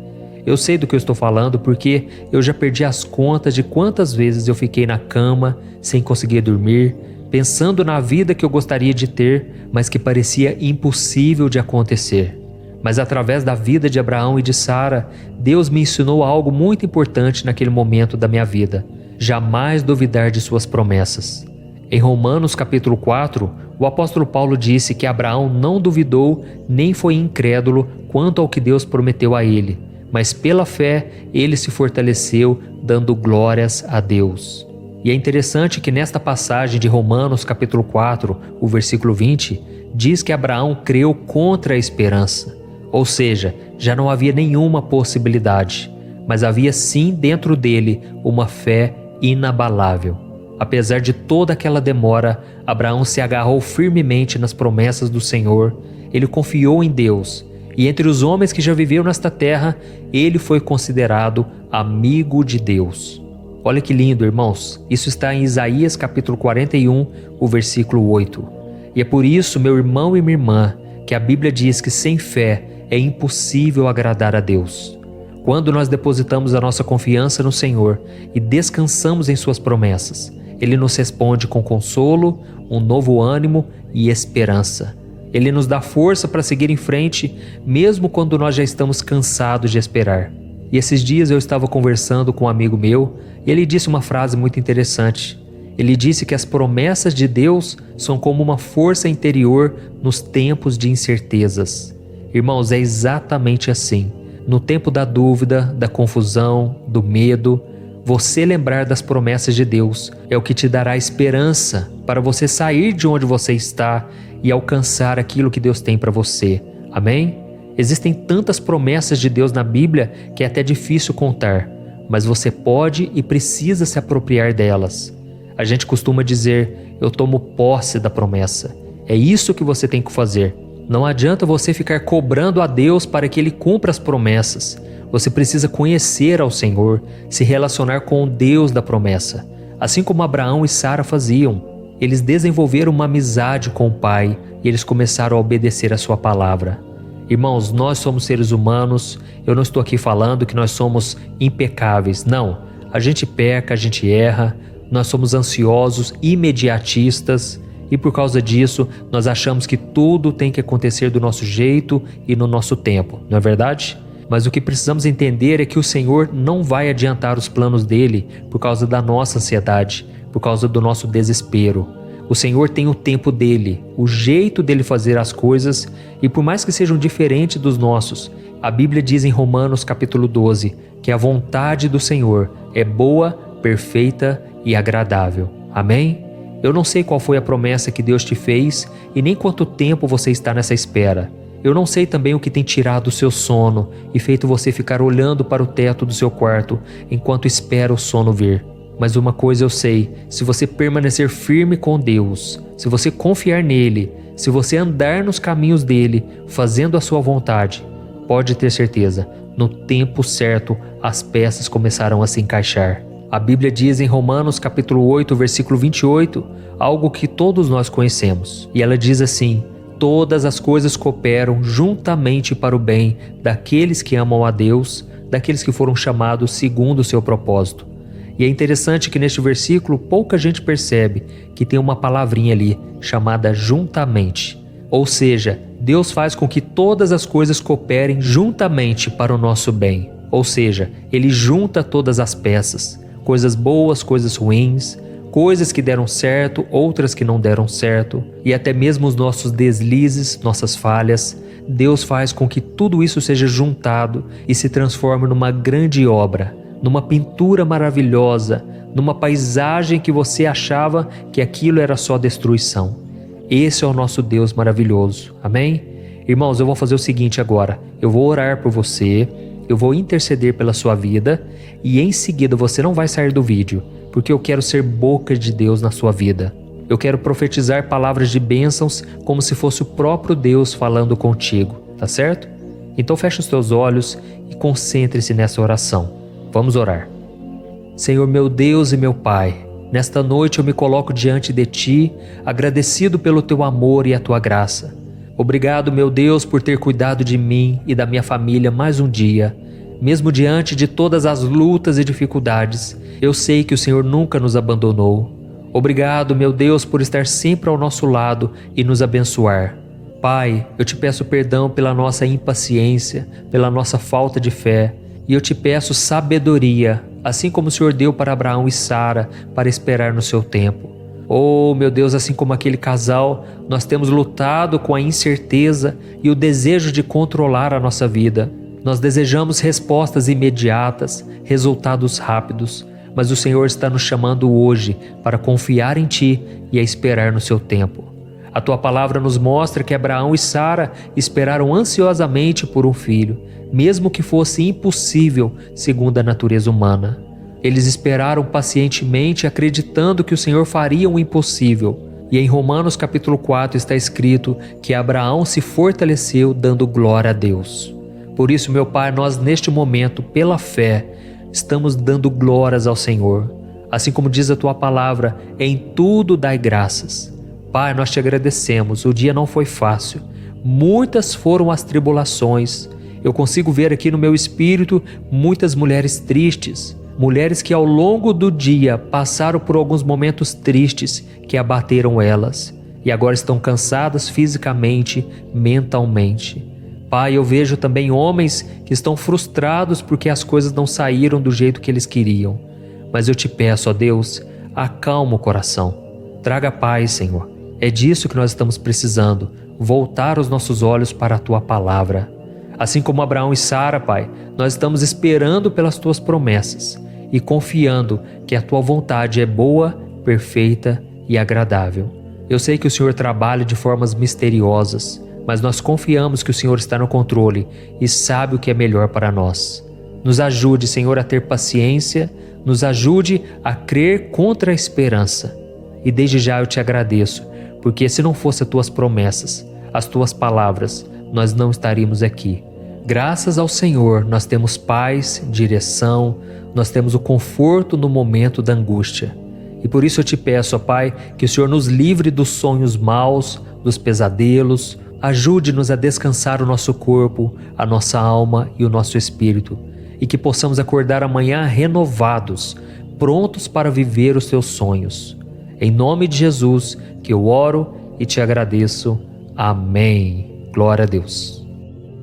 Eu sei do que eu estou falando porque eu já perdi as contas de quantas vezes eu fiquei na cama, sem conseguir dormir, pensando na vida que eu gostaria de ter, mas que parecia impossível de acontecer. Mas através da vida de Abraão e de Sara, Deus me ensinou algo muito importante naquele momento da minha vida: jamais duvidar de suas promessas. Em Romanos capítulo 4, o apóstolo Paulo disse que Abraão não duvidou nem foi incrédulo quanto ao que Deus prometeu a ele, mas pela fé ele se fortaleceu, dando glórias a Deus. E é interessante que nesta passagem de Romanos capítulo 4, o versículo 20, diz que Abraão creu contra a esperança. Ou seja, já não havia nenhuma possibilidade, mas havia sim dentro dele uma fé inabalável. Apesar de toda aquela demora, Abraão se agarrou firmemente nas promessas do Senhor, ele confiou em Deus, e entre os homens que já viveram nesta terra, ele foi considerado amigo de Deus. Olha que lindo, irmãos, isso está em Isaías capítulo 41, o versículo 8. E é por isso, meu irmão e minha irmã, que a Bíblia diz que sem fé é impossível agradar a Deus. Quando nós depositamos a nossa confiança no Senhor e descansamos em suas promessas, Ele nos responde com consolo, um novo ânimo e esperança. Ele nos dá força para seguir em frente, mesmo quando nós já estamos cansados de esperar. E esses dias eu estava conversando com um amigo meu e ele disse uma frase muito interessante. Ele disse que as promessas de Deus são como uma força interior nos tempos de incertezas. Irmãos, é exatamente assim. No tempo da dúvida, da confusão, do medo, você lembrar das promessas de Deus é o que te dará esperança para você sair de onde você está e alcançar aquilo que Deus tem para você. Amém? Existem tantas promessas de Deus na Bíblia que é até difícil contar, mas você pode e precisa se apropriar delas. A gente costuma dizer: eu tomo posse da promessa. É isso que você tem que fazer. Não adianta você ficar cobrando a Deus para que Ele cumpra as promessas. Você precisa conhecer ao Senhor, se relacionar com o Deus da promessa. Assim como Abraão e Sara faziam. Eles desenvolveram uma amizade com o Pai e eles começaram a obedecer a sua palavra. Irmãos, nós somos seres humanos. Eu não estou aqui falando que nós somos impecáveis. Não, a gente peca, a gente erra. Nós somos ansiosos, imediatistas. E por causa disso, nós achamos que tudo tem que acontecer do nosso jeito e no nosso tempo, não é verdade? Mas o que precisamos entender é que o Senhor não vai adiantar os planos dele por causa da nossa ansiedade, por causa do nosso desespero. O Senhor tem o tempo dele, o jeito dele fazer as coisas, e por mais que sejam diferentes dos nossos, a Bíblia diz em Romanos capítulo 12 que a vontade do Senhor é boa, perfeita e agradável. Amém? Eu não sei qual foi a promessa que Deus te fez e nem quanto tempo você está nessa espera. Eu não sei também o que tem tirado o seu sono e feito você ficar olhando para o teto do seu quarto enquanto espera o sono vir. Mas uma coisa eu sei: se você permanecer firme com Deus, se você confiar nele, se você andar nos caminhos dele, fazendo a sua vontade, pode ter certeza, no tempo certo as peças começarão a se encaixar. A Bíblia diz em Romanos capítulo 8, versículo 28, algo que todos nós conhecemos. E ela diz assim: todas as coisas cooperam juntamente para o bem daqueles que amam a Deus, daqueles que foram chamados segundo o seu propósito. E é interessante que neste versículo pouca gente percebe que tem uma palavrinha ali chamada juntamente. Ou seja, Deus faz com que todas as coisas cooperem juntamente para o nosso bem. Ou seja, Ele junta todas as peças, coisas boas, coisas ruins, coisas que deram certo, outras que não deram certo, e até mesmo os nossos deslizes, nossas falhas. Deus faz com que tudo isso seja juntado e se transforme numa grande obra, numa pintura maravilhosa, numa paisagem que você achava que aquilo era só destruição. Esse é o nosso Deus maravilhoso, amém? Irmãos, eu vou fazer o seguinte agora, eu vou orar por você, eu vou interceder pela sua vida e em seguida você não vai sair do vídeo, porque eu quero ser boca de Deus na sua vida. Eu quero profetizar palavras de bênçãos como se fosse o próprio Deus falando contigo, tá certo? Então feche os teus olhos e concentre-se nessa oração. Vamos orar. Senhor meu Deus e meu Pai, nesta noite eu me coloco diante de Ti, agradecido pelo Teu amor e a Tua graça. Obrigado, meu Deus, por ter cuidado de mim e da minha família mais um dia. Mesmo diante de todas as lutas e dificuldades, eu sei que o Senhor nunca nos abandonou. Obrigado, meu Deus, por estar sempre ao nosso lado e nos abençoar. Pai, eu te peço perdão pela nossa impaciência, pela nossa falta de fé, e eu te peço sabedoria, assim como o Senhor deu para Abraão e Sara, para esperar no seu tempo. Oh, meu Deus, assim como aquele casal, nós temos lutado com a incerteza e o desejo de controlar a nossa vida. Nós desejamos respostas imediatas, resultados rápidos, mas o Senhor está nos chamando hoje para confiar em Ti e a esperar no seu tempo. A Tua palavra nos mostra que Abraão e Sara esperaram ansiosamente por um filho, mesmo que fosse impossível segundo a natureza humana. Eles esperaram pacientemente, acreditando que o Senhor faria o impossível. E em Romanos capítulo 4 está escrito que Abraão se fortaleceu dando glória a Deus. Por isso, meu Pai, nós neste momento, pela fé, estamos dando glórias ao Senhor. Assim como diz a Tua palavra, em tudo dai graças. Pai, nós te agradecemos, o dia não foi fácil. Muitas foram as tribulações. Eu consigo ver aqui no meu espírito muitas mulheres tristes. Mulheres que ao longo do dia passaram por alguns momentos tristes que abateram elas. E agora estão cansadas fisicamente, mentalmente. Pai, eu vejo também homens que estão frustrados porque as coisas não saíram do jeito que eles queriam. Mas eu te peço, ó Deus, acalma o coração. Traga paz, Senhor. É disso que nós estamos precisando, voltar os nossos olhos para a Tua palavra. Assim como Abraão e Sara, Pai, nós estamos esperando pelas Tuas promessas e confiando que a Tua vontade é boa, perfeita e agradável. Eu sei que o Senhor trabalha de formas misteriosas, mas nós confiamos que o Senhor está no controle e sabe o que é melhor para nós. Nos ajude, Senhor, a ter paciência, nos ajude a crer contra a esperança. E desde já eu te agradeço, porque se não fossem as Tuas promessas, as Tuas palavras, nós não estaríamos aqui. Graças ao Senhor, nós temos paz, direção, nós temos o conforto no momento da angústia. E por isso eu te peço, ó Pai, que o Senhor nos livre dos sonhos maus, dos pesadelos. Ajude-nos a descansar o nosso corpo, a nossa alma e o nosso espírito, e que possamos acordar amanhã renovados, prontos para viver os Teus sonhos. Em nome de Jesus que eu oro e te agradeço. Amém. Glória a Deus.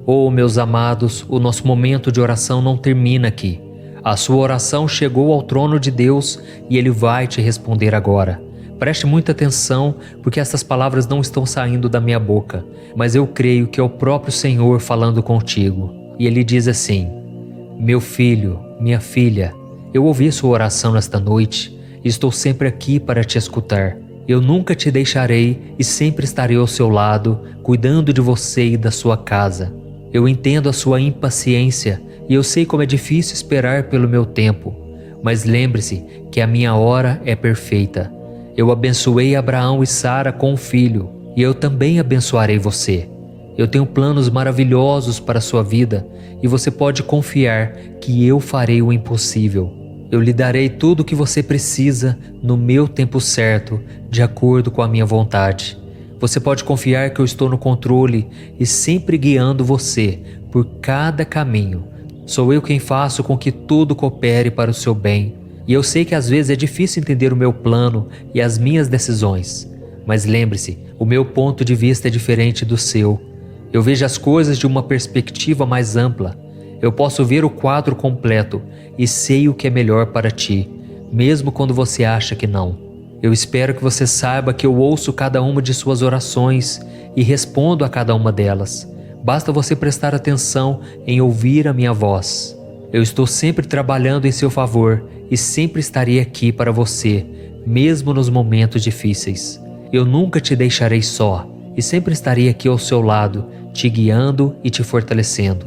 Oh, meus amados, o nosso momento de oração não termina aqui. A sua oração chegou ao trono de Deus e Ele vai te responder agora. Preste muita atenção, porque essas palavras não estão saindo da minha boca, mas eu creio que é o próprio Senhor falando contigo. E Ele diz assim: meu filho, minha filha, eu ouvi sua oração nesta noite e estou sempre aqui para te escutar. Eu nunca te deixarei e sempre estarei ao seu lado, cuidando de você e da sua casa. Eu entendo a sua impaciência e eu sei como é difícil esperar pelo meu tempo, mas lembre-se que a minha hora é perfeita. Eu abençoei Abraão e Sara com um filho, e eu também abençoarei você. Eu tenho planos maravilhosos para a sua vida, e você pode confiar que eu farei o impossível. Eu lhe darei tudo o que você precisa no meu tempo certo, de acordo com a minha vontade. Você pode confiar que eu estou no controle e sempre guiando você por cada caminho. Sou eu quem faço com que tudo coopere para o seu bem. E eu sei que às vezes é difícil entender o meu plano e as minhas decisões, Mas lembre-se, o meu ponto de vista é diferente do seu. Eu vejo as coisas de uma perspectiva mais ampla. Eu posso ver o quadro completo e sei o que é melhor para ti, mesmo quando você acha que não. Eu espero que você saiba que eu ouço cada uma de suas orações e respondo a cada uma delas. Basta você prestar atenção em ouvir a minha voz. Eu estou sempre trabalhando em seu favor e sempre estarei aqui para você, mesmo nos momentos difíceis. Eu nunca te deixarei só e sempre estarei aqui ao seu lado, te guiando e te fortalecendo.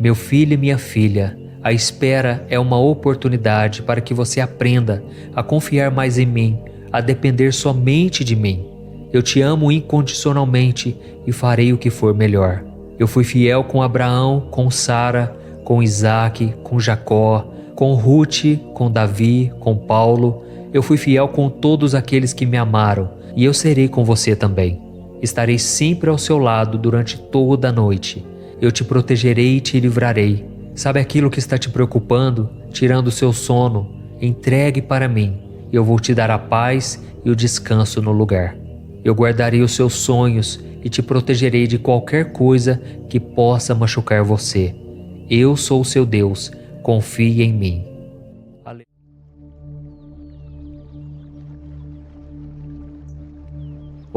Meu filho e minha filha, a espera é uma oportunidade para que você aprenda a confiar mais em mim, a depender somente de mim. Eu te amo incondicionalmente e farei o que for melhor. Eu fui fiel com Abraão, com Sara, com Isaac, com Jacó, com Ruth, com Davi, com Paulo. Eu fui fiel com todos aqueles que me amaram e eu serei com você também. Estarei sempre ao seu lado durante toda a noite. Eu te protegerei e te livrarei. Sabe aquilo que está te preocupando, tirando o seu sono? Entregue para mim. Eu vou te dar a paz e o descanso no lugar. Eu guardarei os seus sonhos e te protegerei de qualquer coisa que possa machucar você. Eu sou o seu Deus. Confie em mim.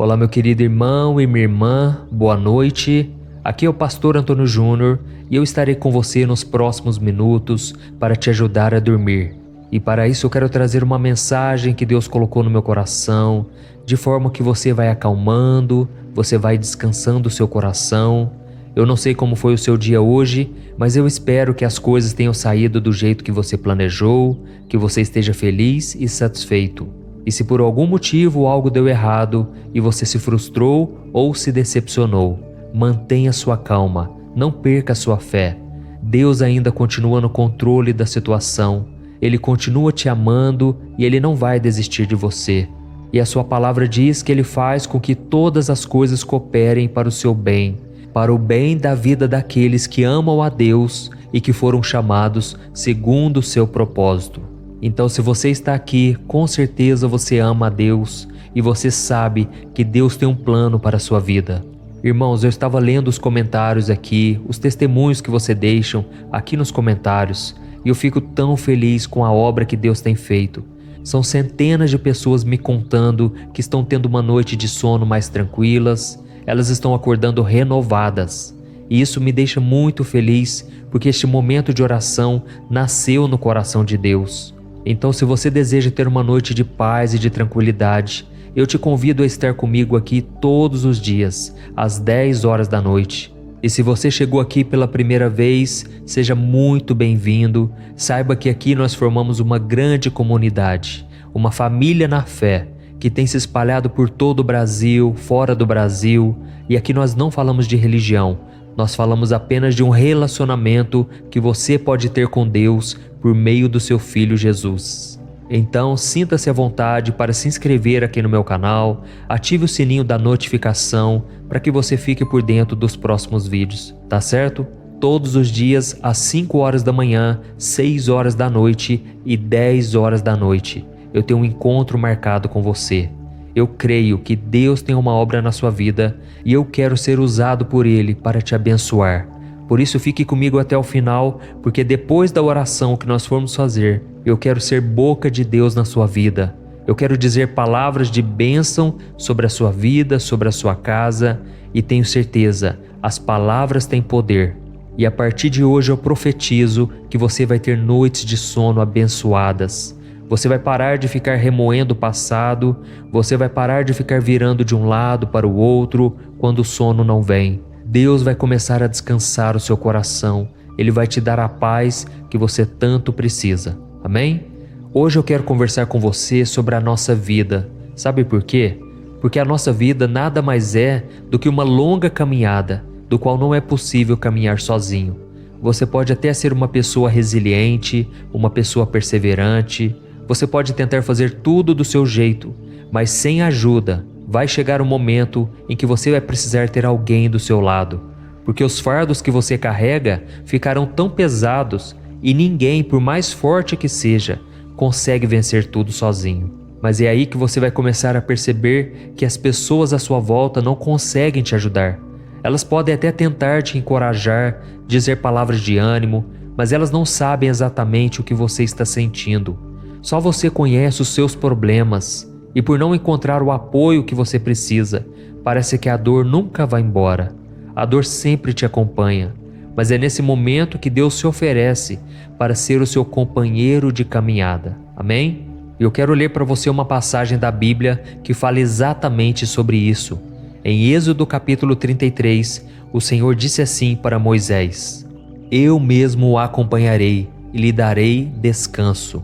Olá, meu querido irmão e minha irmã, boa noite. Aqui é o pastor Antônio Júnior e eu estarei com você nos próximos minutos para te ajudar a dormir. E para isso eu quero trazer uma mensagem que Deus colocou no meu coração, de forma que você vai acalmando, você vai descansando o seu coração. Eu não sei como foi o seu dia hoje, mas eu espero que as coisas tenham saído do jeito que você planejou, que você esteja feliz e satisfeito. E se por algum motivo algo deu errado e você se frustrou ou se decepcionou, mantenha sua calma, não perca sua fé. Deus ainda continua no controle da situação. Ele continua te amando e Ele não vai desistir de você. E a sua palavra diz que Ele faz com que todas as coisas cooperem para o seu bem, para o bem da vida daqueles que amam a Deus e que foram chamados segundo o seu propósito. Então, se você está aqui, com certeza você ama a Deus e você sabe que Deus tem um plano para a sua vida. Irmãos, eu estava lendo os comentários aqui, os testemunhos que você deixam aqui nos comentários, e eu fico tão feliz com a obra que Deus tem feito. São centenas de pessoas me contando que estão tendo uma noite de sono mais tranquilas, elas estão acordando renovadas. E isso me deixa muito feliz, porque este momento de oração nasceu no coração de Deus. Então, se você deseja ter uma noite de paz e de tranquilidade, eu te convido a estar comigo aqui todos os dias, às 10 horas da noite. E se você chegou aqui pela primeira vez, seja muito bem-vindo. Saiba que aqui nós formamos uma grande comunidade, uma família na fé, que tem se espalhado por todo o Brasil, fora do Brasil. E aqui nós não falamos de religião, nós falamos apenas de um relacionamento que você pode ter com Deus por meio do seu Filho Jesus. Então, sinta-se à vontade para se inscrever aqui no meu canal, ative o sininho da notificação para que você fique por dentro dos próximos vídeos, tá certo? Todos os dias às 5 horas da manhã, 6 horas da noite e 10 horas da noite, eu tenho um encontro marcado com você. Eu creio que Deus tem uma obra na sua vida e eu quero ser usado por Ele para te abençoar. Por isso fique comigo até o final, porque depois da oração que nós formos fazer, eu quero ser boca de Deus na sua vida. Eu quero dizer palavras de bênção sobre a sua vida, sobre a sua casa, e tenho certeza, as palavras têm poder. E a partir de hoje eu profetizo que você vai ter noites de sono abençoadas. Você vai parar de ficar remoendo o passado, você vai parar de ficar virando de um lado para o outro quando o sono não vem. Deus vai começar a descansar o seu coração, Ele vai te dar a paz que você tanto precisa. Amém? Hoje eu quero conversar com você sobre a nossa vida. Sabe por quê? Porque a nossa vida nada mais é do que uma longa caminhada, do qual não é possível caminhar sozinho. Você pode até ser uma pessoa resiliente, uma pessoa perseverante, você pode tentar fazer tudo do seu jeito, mas sem ajuda, vai chegar um momento em que você vai precisar ter alguém do seu lado, porque os fardos que você carrega ficarão tão pesados e ninguém, por mais forte que seja, consegue vencer tudo sozinho. Mas é aí que você vai começar a perceber que as pessoas à sua volta não conseguem te ajudar. Elas podem até tentar te encorajar, dizer palavras de ânimo, mas elas não sabem exatamente o que você está sentindo. Só você conhece os seus problemas, e por não encontrar o apoio que você precisa, parece que a dor nunca vai embora. A dor sempre te acompanha, mas é nesse momento que Deus se oferece para ser o seu companheiro de caminhada. Amém? Eu quero ler para você uma passagem da Bíblia que fala exatamente sobre isso. Em Êxodo capítulo 33, o Senhor disse assim para Moisés: Eu mesmo o acompanharei e lhe darei descanso.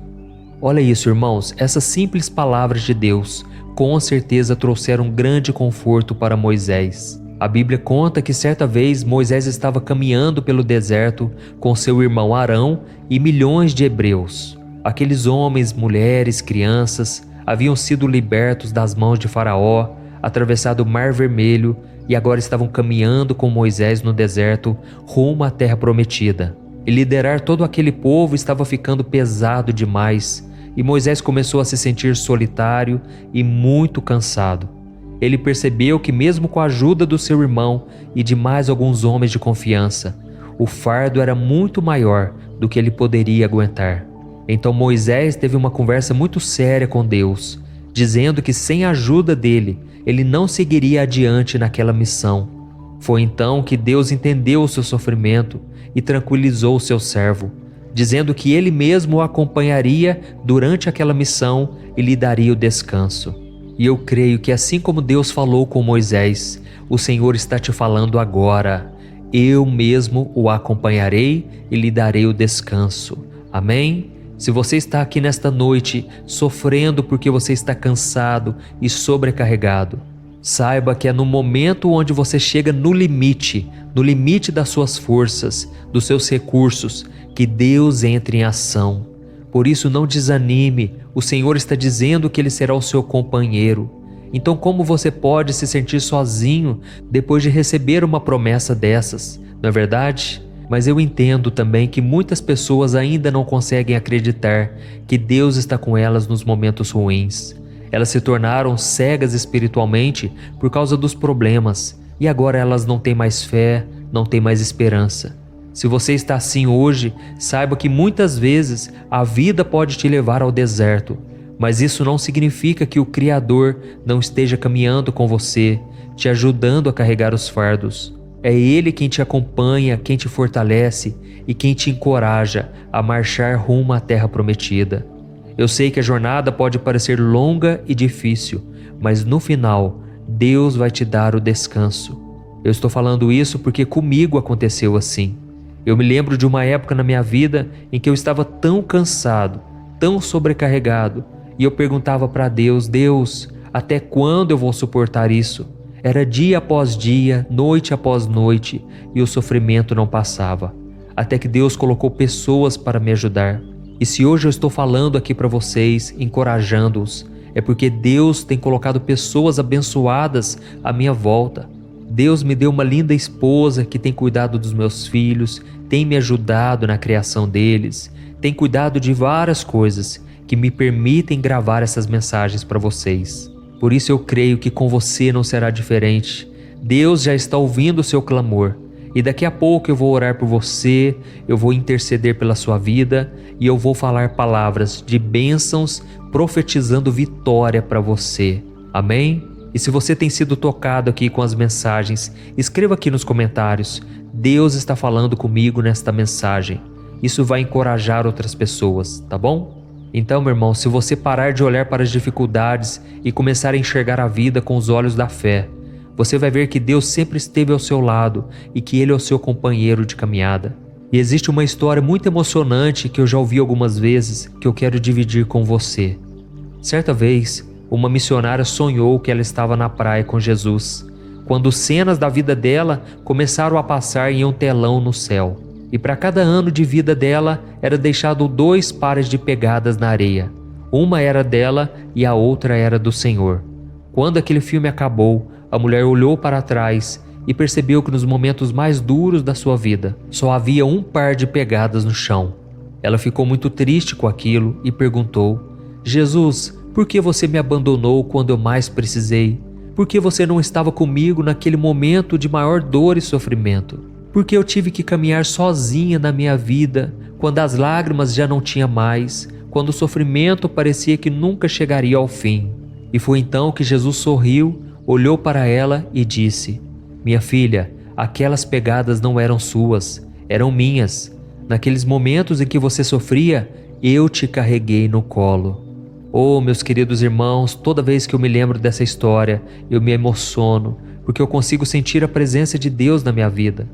Olha isso, irmãos, essas simples palavras de Deus com certeza trouxeram grande conforto para Moisés. A Bíblia conta que certa vez Moisés estava caminhando pelo deserto com seu irmão Arão e milhões de hebreus. Aqueles homens, mulheres, crianças haviam sido libertos das mãos de Faraó, atravessado o Mar Vermelho e agora estavam caminhando com Moisés no deserto rumo à terra prometida. E liderar todo aquele povo estava ficando pesado demais, e Moisés começou a se sentir solitário e muito cansado. Ele percebeu que mesmo com a ajuda do seu irmão e de mais alguns homens de confiança, o fardo era muito maior do que ele poderia aguentar. Então Moisés teve uma conversa muito séria com Deus, dizendo que sem a ajuda dele, ele não seguiria adiante naquela missão. Foi então que Deus entendeu o seu sofrimento e tranquilizou o seu servo, dizendo que ele mesmo o acompanharia durante aquela missão e lhe daria o descanso. E eu creio que assim como Deus falou com Moisés, o Senhor está te falando agora: eu mesmo o acompanharei e lhe darei o descanso. Amém? Se você está aqui nesta noite sofrendo porque você está cansado e sobrecarregado, saiba que é no momento onde você chega no limite das suas forças, dos seus recursos, que Deus entra em ação. Por isso não desanime, o Senhor está dizendo que Ele será o seu companheiro. Então como você pode se sentir sozinho depois de receber uma promessa dessas, não é verdade? Mas eu entendo também que muitas pessoas ainda não conseguem acreditar que Deus está com elas nos momentos ruins. Elas se tornaram cegas espiritualmente por causa dos problemas e agora elas não têm mais fé, não têm mais esperança. Se você está assim hoje, saiba que muitas vezes a vida pode te levar ao deserto, mas isso não significa que o Criador não esteja caminhando com você, te ajudando a carregar os fardos. É Ele quem te acompanha, quem te fortalece e quem te encoraja a marchar rumo à terra prometida. Eu sei que a jornada pode parecer longa e difícil, mas no final, Deus vai te dar o descanso. Eu estou falando isso porque comigo aconteceu assim. Eu me lembro de uma época na minha vida em que eu estava tão cansado, tão sobrecarregado, e eu perguntava para Deus: Deus, até quando eu vou suportar isso? Era dia após dia, noite após noite, e o sofrimento não passava. Até que Deus colocou pessoas para me ajudar. E se hoje eu estou falando aqui para vocês, encorajando-os, é porque Deus tem colocado pessoas abençoadas à minha volta. Deus me deu uma linda esposa que tem cuidado dos meus filhos, tem me ajudado na criação deles, tem cuidado de várias coisas que me permitem gravar essas mensagens para vocês. Por isso eu creio que com você não será diferente. Deus já está ouvindo o seu clamor. E daqui a pouco eu vou orar por você, eu vou interceder pela sua vida e eu vou falar palavras de bênçãos, profetizando vitória para você. Amém? E se você tem sido tocado aqui com as mensagens, escreva aqui nos comentários: Deus está falando comigo nesta mensagem. Isso vai encorajar outras pessoas, tá bom? Então, meu irmão, se você parar de olhar para as dificuldades e começar a enxergar a vida com os olhos da fé, você vai ver que Deus sempre esteve ao seu lado e que Ele é o seu companheiro de caminhada. E existe uma história muito emocionante que eu já ouvi algumas vezes que eu quero dividir com você. Certa vez, uma missionária sonhou que ela estava na praia com Jesus, quando cenas da vida dela começaram a passar em um telão no céu. E para cada ano de vida dela era deixado 2 pares de pegadas na areia. Uma era dela e a outra era do Senhor. Quando aquele filme acabou, a mulher olhou para trás e percebeu que nos momentos mais duros da sua vida só havia 1 par de pegadas no chão. Ela ficou muito triste com aquilo e perguntou: Jesus, Por que você me abandonou quando eu mais precisei? Por que você não estava comigo naquele momento de maior dor e sofrimento? Por que eu tive que caminhar sozinha na minha vida, quando as lágrimas já não tinha mais, quando o sofrimento parecia que nunca chegaria ao fim? E foi então que Jesus sorriu, olhou para ela e disse: minha filha, aquelas pegadas não eram suas, eram minhas. Naqueles momentos em que você sofria, eu te carreguei no colo. Oh, meus queridos irmãos, toda vez que eu me lembro dessa história, eu me emociono, porque eu consigo sentir a presença de Deus na minha vida.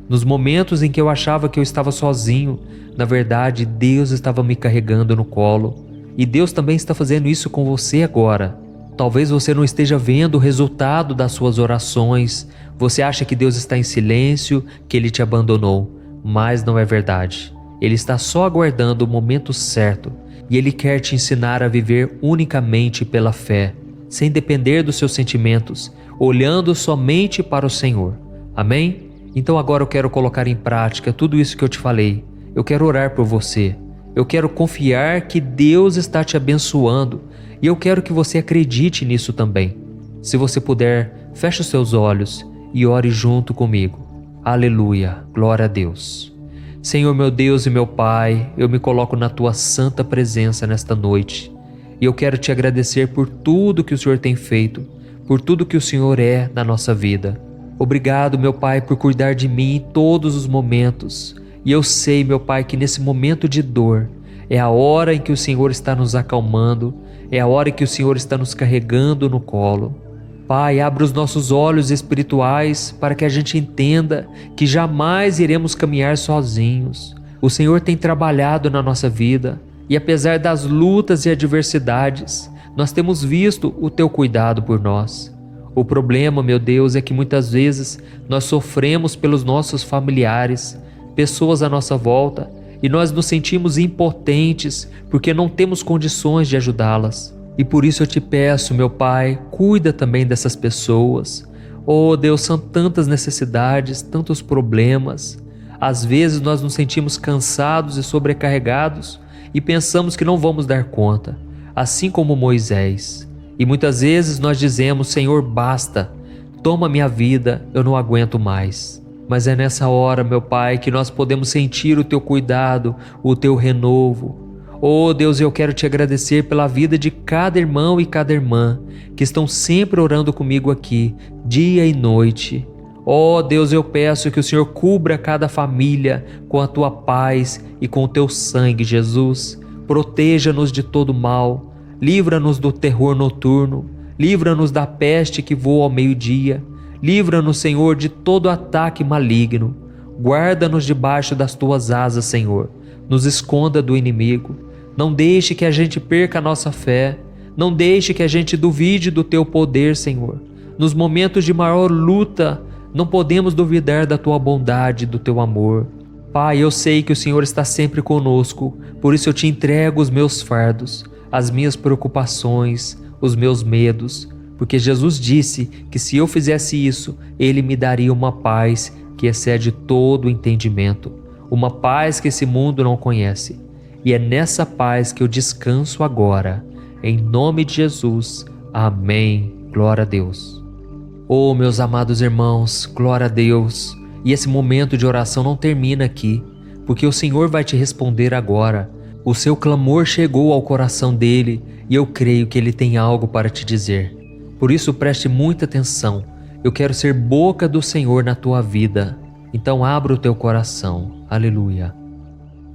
Nos momentos em que eu achava que eu estava sozinho, na verdade, Deus estava me carregando no colo. E Deus também está fazendo isso com você agora. Talvez você não esteja vendo o resultado das suas orações. Você acha que Deus está em silêncio, que Ele te abandonou. Mas não é verdade. Ele está só aguardando o momento certo. E Ele quer te ensinar a viver unicamente pela fé, sem depender dos seus sentimentos, olhando somente para o Senhor. Amém? Então agora eu quero colocar em prática tudo isso que eu te falei. Eu quero orar por você. Eu quero confiar que Deus está te abençoando. E eu quero que você acredite nisso também. Se você puder, feche os seus olhos e ore junto comigo. Aleluia, glória a Deus. Senhor meu Deus e meu Pai, eu me coloco na Tua santa presença nesta noite. E eu quero Te agradecer por tudo que o Senhor tem feito, por tudo que o Senhor é na nossa vida. Obrigado, meu Pai, por cuidar de mim em todos os momentos. E eu sei, meu Pai, que nesse momento de dor, é a hora em que o Senhor está nos acalmando, é a hora em que o Senhor está nos carregando no colo. Pai, abra os nossos olhos espirituais para que a gente entenda que jamais iremos caminhar sozinhos. O Senhor tem trabalhado na nossa vida e apesar das lutas e adversidades, nós temos visto o Teu cuidado por nós. O problema, meu Deus, é que muitas vezes nós sofremos pelos nossos familiares, pessoas à nossa volta, e nós nos sentimos impotentes porque não temos condições de ajudá-las. E por isso eu te peço, meu Pai, cuida também dessas pessoas. Oh Deus, são tantas necessidades, tantos problemas. Às vezes nós nos sentimos cansados e sobrecarregados e pensamos que não vamos dar conta, assim como Moisés. E muitas vezes nós dizemos: Senhor, basta, toma minha vida, eu não aguento mais. Mas é nessa hora, meu Pai, que nós podemos sentir o Teu cuidado, o Teu renovo. Oh Deus, eu quero Te agradecer pela vida de cada irmão e cada irmã que estão sempre orando comigo aqui, dia e noite. Oh Deus, eu peço que o Senhor cubra cada família com a Tua paz e com o Teu sangue, Jesus. Proteja-nos de todo mal. Livra-nos do terror noturno, livra-nos da peste que voa ao meio-dia, livra-nos, Senhor, de todo ataque maligno. Guarda-nos debaixo das Tuas asas, Senhor, nos esconda do inimigo. Não deixe que a gente perca a nossa fé, não deixe que a gente duvide do Teu poder, Senhor. Nos momentos de maior luta, não podemos duvidar da Tua bondade, do Teu amor. Pai, eu sei que o Senhor está sempre conosco, por isso eu Te entrego os meus fardos, as minhas preocupações, os meus medos, porque Jesus disse que se eu fizesse isso, Ele me daria uma paz que excede todo o entendimento, uma paz que esse mundo não conhece. E é nessa paz que eu descanso agora, em nome de Jesus. Amém. Glória a Deus. Oh, meus amados irmãos, glória a Deus. E esse momento de oração não termina aqui, porque o Senhor vai te responder agora. O seu clamor chegou ao coração dele e eu creio que ele tem algo para te dizer. Por isso preste muita atenção. Eu quero ser boca do Senhor na tua vida. Então abra o teu coração. Aleluia.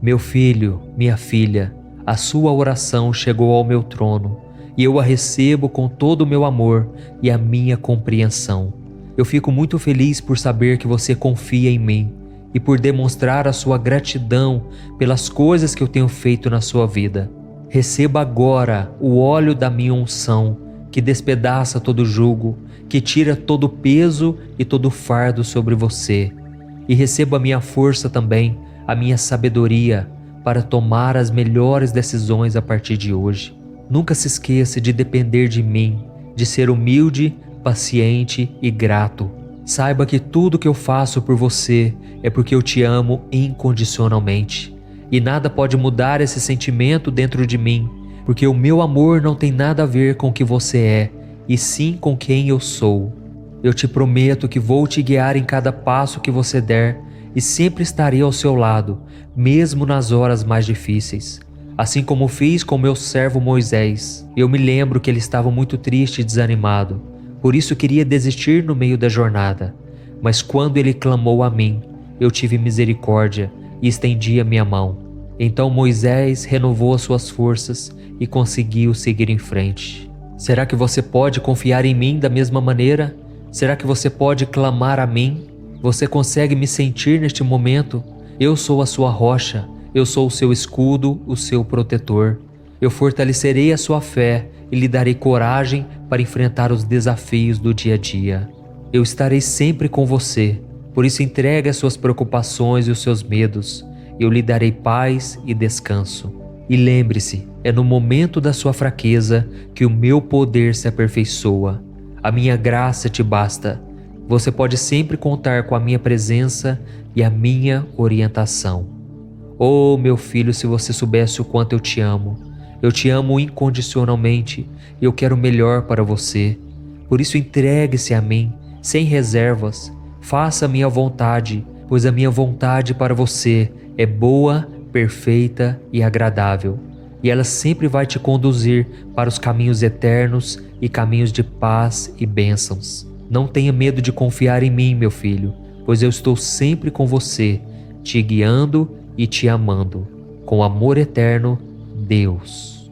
Meu filho, minha filha, a sua oração chegou ao meu trono e eu a recebo com todo o meu amor e a minha compreensão. Eu fico muito feliz por saber que você confia em mim e por demonstrar a sua gratidão pelas coisas que eu tenho feito na sua vida. Receba agora o óleo da minha unção, que despedaça todo jugo, que tira todo o peso e todo o fardo sobre você. E receba a minha força também, a minha sabedoria, para tomar as melhores decisões a partir de hoje. Nunca se esqueça de depender de mim, de ser humilde, paciente e grato. Saiba que tudo que eu faço por você é porque eu te amo incondicionalmente. E nada pode mudar esse sentimento dentro de mim, porque o meu amor não tem nada a ver com o que você é, e sim com quem eu sou. Eu te prometo que vou te guiar em cada passo que você der e sempre estarei ao seu lado, mesmo nas horas mais difíceis. Assim como fiz com meu servo Moisés. Eu me lembro que ele estava muito triste e desanimado, por isso queria desistir no meio da jornada. Mas quando ele clamou a mim, eu tive misericórdia e estendi a minha mão. Então Moisés renovou as suas forças e conseguiu seguir em frente. Será que você pode confiar em mim da mesma maneira? Será que você pode clamar a mim? Você consegue me sentir neste momento? Eu sou a sua rocha, eu sou o seu escudo, o seu protetor. Eu fortalecerei a sua fé e lhe darei coragem para enfrentar os desafios do dia a dia. Eu estarei sempre com você, por isso entregue as suas preocupações e os seus medos. Eu lhe darei paz e descanso. E lembre-se, é no momento da sua fraqueza que o meu poder se aperfeiçoa. A minha graça te basta. Você pode sempre contar com a minha presença e a minha orientação. Oh, meu filho, se você soubesse o quanto eu te amo. Eu te amo incondicionalmente e eu quero o melhor para você. Por isso entregue-se a mim, sem reservas. Faça a minha vontade, pois a minha vontade para você é boa, perfeita e agradável. E ela sempre vai te conduzir para os caminhos eternos e caminhos de paz e bênçãos. Não tenha medo de confiar em mim, meu filho, pois eu estou sempre com você, te guiando e te amando. Com amor eterno, Deus.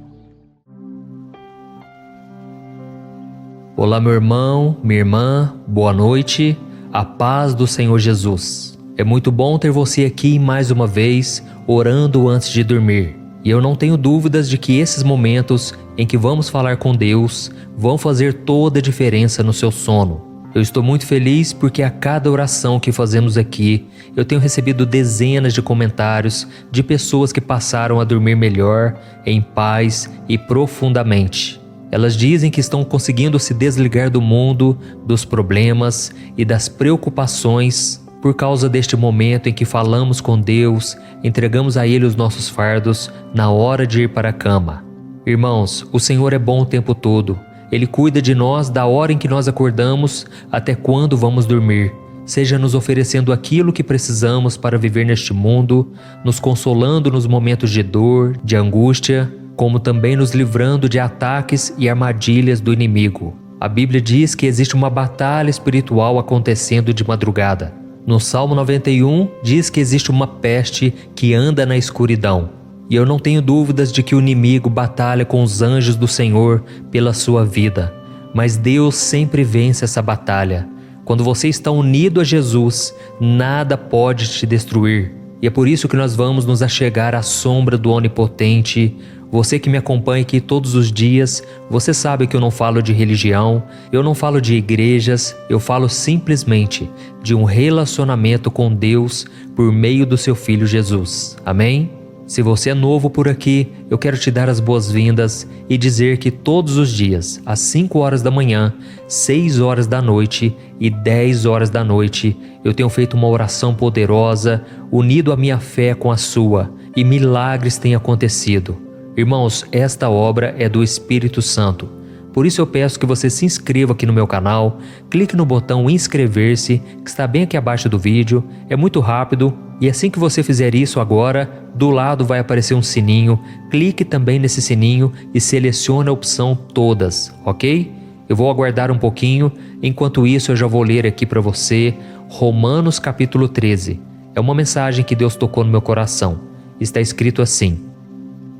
Olá, meu irmão, minha irmã, boa noite, a paz do Senhor Jesus. É muito bom ter você aqui mais uma vez, orando antes de dormir. E eu não tenho dúvidas de que esses momentos em que vamos falar com Deus vão fazer toda a diferença no seu sono. Eu estou muito feliz porque a cada oração que fazemos aqui, eu tenho recebido dezenas de comentários de pessoas que passaram a dormir melhor, em paz e profundamente. Elas dizem que estão conseguindo se desligar do mundo, dos problemas e das preocupações por causa deste momento em que falamos com Deus, entregamos a Ele os nossos fardos na hora de ir para a cama. Irmãos, o Senhor é bom o tempo todo. Ele cuida de nós da hora em que nós acordamos até quando vamos dormir, seja nos oferecendo aquilo que precisamos para viver neste mundo, nos consolando nos momentos de dor, de angústia, como também nos livrando de ataques e armadilhas do inimigo. A Bíblia diz que existe uma batalha espiritual acontecendo de madrugada. No Salmo 91 diz que existe uma peste que anda na escuridão. E eu não tenho dúvidas de que o inimigo batalha com os anjos do Senhor pela sua vida. Mas Deus sempre vence essa batalha. Quando você está unido a Jesus, nada pode te destruir. E é por isso que nós vamos nos achegar à sombra do Onipotente. Você que me acompanha aqui todos os dias, você sabe que eu não falo de religião, eu não falo de igrejas, eu falo simplesmente de um relacionamento com Deus por meio do seu Filho Jesus. Amém? Se você é novo por aqui, eu quero te dar as boas-vindas e dizer que todos os dias, às 5 horas da manhã, 6 horas da noite e 10 horas da noite, eu tenho feito uma oração poderosa, unido a minha fé com a sua, e milagres têm acontecido. Irmãos, esta obra é do Espírito Santo. Por isso eu peço que você se inscreva aqui no meu canal, clique no botão inscrever-se, que está bem aqui abaixo do vídeo, é muito rápido, e assim que você fizer isso agora, do lado vai aparecer um sininho, clique também nesse sininho e selecione a opção todas, ok? Eu vou aguardar um pouquinho, enquanto isso eu já vou ler aqui para você, Romanos capítulo 13. É uma mensagem que Deus tocou no meu coração. Está escrito assim: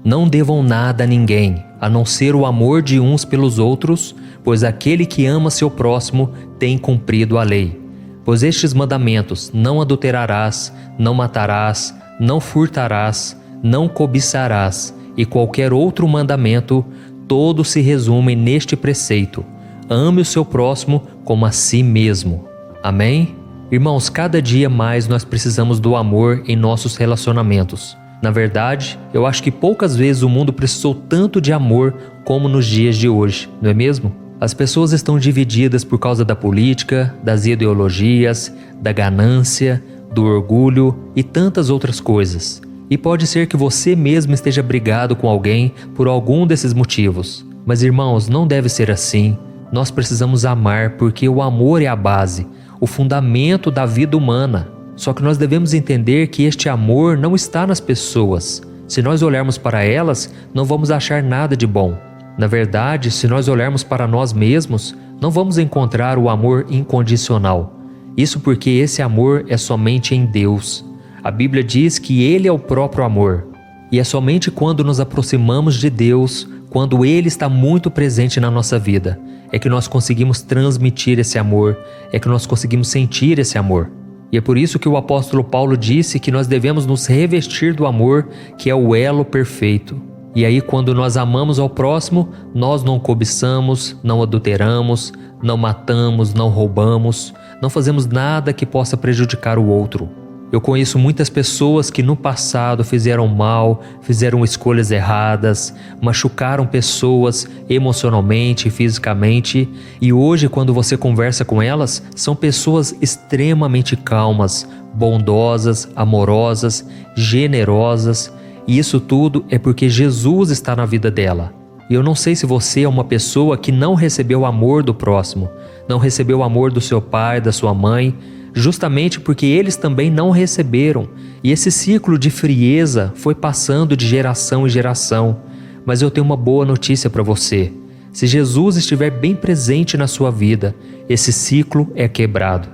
não devam nada a ninguém, a não ser o amor de uns pelos outros, pois aquele que ama seu próximo tem cumprido a lei. Pois estes mandamentos: não adulterarás, não matarás, não furtarás, não cobiçarás, e qualquer outro mandamento, todos se resumem neste preceito: ame o seu próximo como a si mesmo. Amém? Irmãos, cada dia mais nós precisamos do amor em nossos relacionamentos. Na verdade, eu acho que poucas vezes o mundo precisou tanto de amor como nos dias de hoje, não é mesmo? As pessoas estão divididas por causa da política, das ideologias, da ganância, do orgulho e tantas outras coisas. E pode ser que você mesmo esteja brigado com alguém por algum desses motivos. Mas irmãos, não deve ser assim. Nós precisamos amar porque o amor é a base, o fundamento da vida humana. Só que nós devemos entender que este amor não está nas pessoas. Se nós olharmos para elas, não vamos achar nada de bom. Na verdade, se nós olharmos para nós mesmos, não vamos encontrar o amor incondicional. Isso porque esse amor é somente em Deus. A Bíblia diz que Ele é o próprio amor. E é somente quando nos aproximamos de Deus, quando Ele está muito presente na nossa vida, é que nós conseguimos transmitir esse amor, é que nós conseguimos sentir esse amor. E é por isso que o apóstolo Paulo disse que nós devemos nos revestir do amor, que é o elo perfeito. E aí, quando nós amamos ao próximo, nós não cobiçamos, não adulteramos, não matamos, não roubamos, não fazemos nada que possa prejudicar o outro. Eu conheço muitas pessoas que no passado fizeram mal, fizeram escolhas erradas, machucaram pessoas emocionalmente e fisicamente, e hoje, quando você conversa com elas, são pessoas extremamente calmas, bondosas, amorosas, generosas, e isso tudo é porque Jesus está na vida dela. E eu não sei se você é uma pessoa que não recebeu o amor do próximo, não recebeu o amor do seu pai, da sua mãe, justamente porque eles também não receberam, e esse ciclo de frieza foi passando de geração em geração. Mas eu tenho uma boa notícia para você: se Jesus estiver bem presente na sua vida, esse ciclo é quebrado.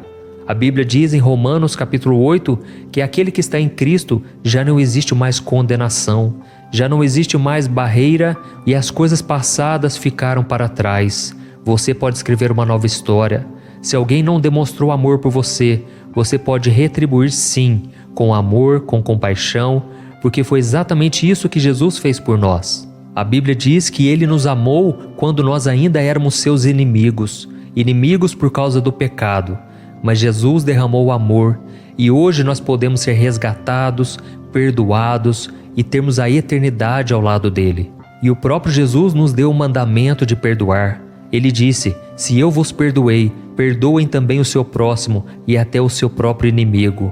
A Bíblia diz em Romanos capítulo 8 que aquele que está em Cristo já não existe mais condenação, já não existe mais barreira e as coisas passadas ficaram para trás. Você pode escrever uma nova história. Se alguém não demonstrou amor por você, você pode retribuir sim, com amor, com compaixão, porque foi exatamente isso que Jesus fez por nós. A Bíblia diz que Ele nos amou quando nós ainda éramos seus inimigos, inimigos por causa do pecado. Mas Jesus derramou o amor e hoje nós podemos ser resgatados, perdoados e termos a eternidade ao lado dele. E o próprio Jesus nos deu o mandamento de perdoar. Ele disse: se eu vos perdoei, perdoem também o seu próximo e até o seu próprio inimigo.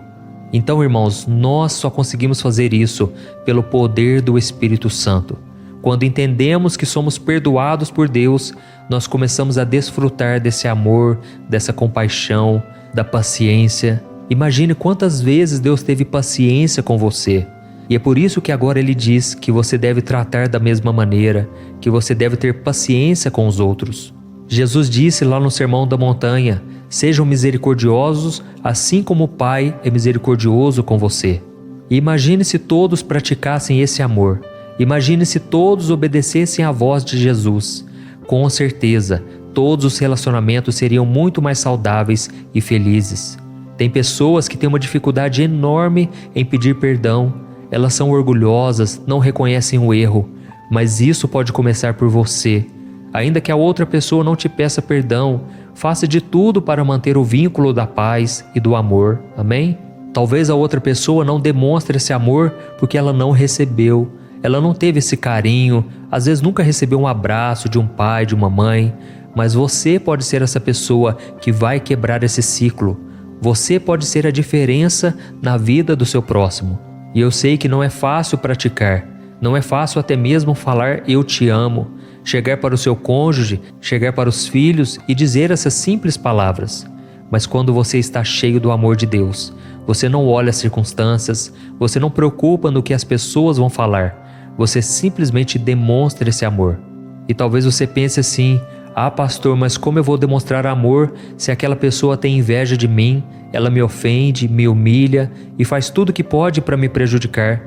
Então, irmãos, nós só conseguimos fazer isso pelo poder do Espírito Santo. Quando entendemos que somos perdoados por Deus, nós começamos a desfrutar desse amor, dessa compaixão, da paciência. Imagine quantas vezes Deus teve paciência com você. E é por isso que agora Ele diz que você deve tratar da mesma maneira, que você deve ter paciência com os outros. Jesus disse lá no Sermão da Montanha: sejam misericordiosos, assim como o Pai é misericordioso com você. E imagine se todos praticassem esse amor. Imagine se todos obedecessem à voz de Jesus. Com certeza, todos os relacionamentos seriam muito mais saudáveis e felizes. Tem pessoas que têm uma dificuldade enorme em pedir perdão. Elas são orgulhosas, não reconhecem o erro, mas isso pode começar por você. Ainda que a outra pessoa não te peça perdão, faça de tudo para manter o vínculo da paz e do amor. Amém? Talvez a outra pessoa não demonstre esse amor porque ela não recebeu, ela não teve esse carinho, às vezes nunca recebeu um abraço de um pai, de uma mãe, mas você pode ser essa pessoa que vai quebrar esse ciclo. Você pode ser a diferença na vida do seu próximo. E eu sei que não é fácil praticar, não é fácil até mesmo falar eu te amo, chegar para o seu cônjuge, chegar para os filhos e dizer essas simples palavras. Mas quando você está cheio do amor de Deus, você não olha as circunstâncias, você não preocupa no que as pessoas vão falar, você simplesmente demonstra esse amor. E talvez você pense assim: ah, pastor, mas como eu vou demonstrar amor se aquela pessoa tem inveja de mim, ela me ofende, me humilha e faz tudo o que pode para me prejudicar?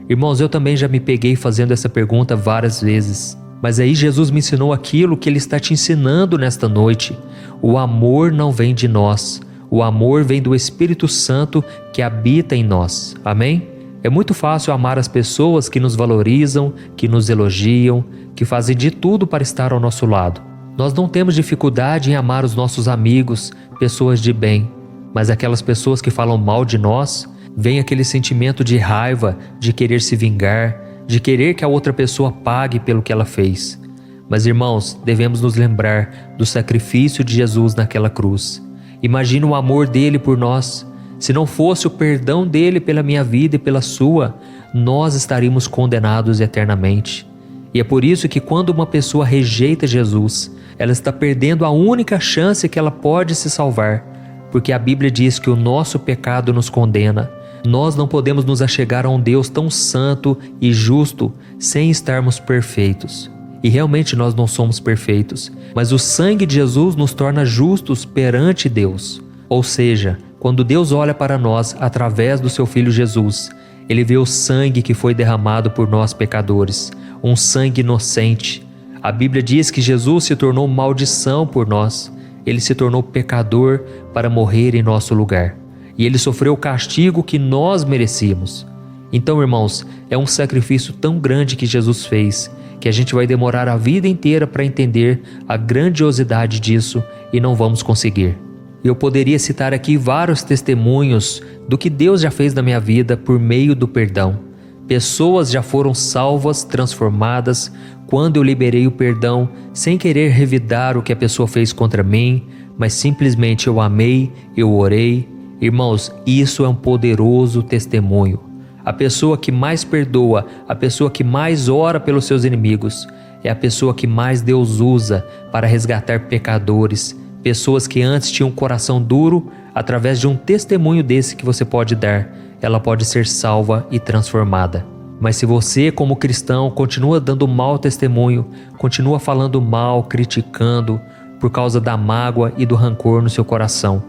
Irmãos, eu também já me peguei fazendo essa pergunta várias vezes. Mas aí Jesus me ensinou aquilo que Ele está te ensinando nesta noite. O amor não vem de nós. O amor vem do Espírito Santo que habita em nós. Amém? É muito fácil amar as pessoas que nos valorizam, que nos elogiam, que fazem de tudo para estar ao nosso lado. Nós não temos dificuldade em amar os nossos amigos, pessoas de bem. Mas aquelas pessoas que falam mal de nós, vem aquele sentimento de raiva, de querer se vingar, de querer que a outra pessoa pague pelo que ela fez. Mas, irmãos, devemos nos lembrar do sacrifício de Jesus naquela cruz. Imagina o amor dele por nós. Se não fosse o perdão dele pela minha vida e pela sua, nós estaríamos condenados eternamente. E é por isso que quando uma pessoa rejeita Jesus, ela está perdendo a única chance que ela pode se salvar, porque a Bíblia diz que o nosso pecado nos condena. Nós não podemos nos achegar a um Deus tão santo e justo sem estarmos perfeitos. E realmente nós não somos perfeitos, mas o sangue de Jesus nos torna justos perante Deus. Ou seja, quando Deus olha para nós através do seu Filho Jesus, Ele vê o sangue que foi derramado por nós pecadores, um sangue inocente. A Bíblia diz que Jesus se tornou maldição por nós. Ele se tornou pecador para morrer em nosso lugar. E Ele sofreu o castigo que nós merecíamos. Então, irmãos, é um sacrifício tão grande que Jesus fez, que a gente vai demorar a vida inteira para entender a grandiosidade disso e não vamos conseguir. Eu poderia citar aqui vários testemunhos do que Deus já fez na minha vida por meio do perdão. Pessoas já foram salvas, transformadas, quando eu liberei o perdão, sem querer revidar o que a pessoa fez contra mim, mas simplesmente eu amei, eu orei. Irmãos, isso é um poderoso testemunho. A pessoa que mais perdoa, a pessoa que mais ora pelos seus inimigos, é a pessoa que mais Deus usa para resgatar pecadores, pessoas que antes tinham um coração duro. Através de um testemunho desse que você pode dar, ela pode ser salva e transformada. Mas se você, como cristão, continua dando mau testemunho, continua falando mal, criticando, por causa da mágoa e do rancor no seu coração,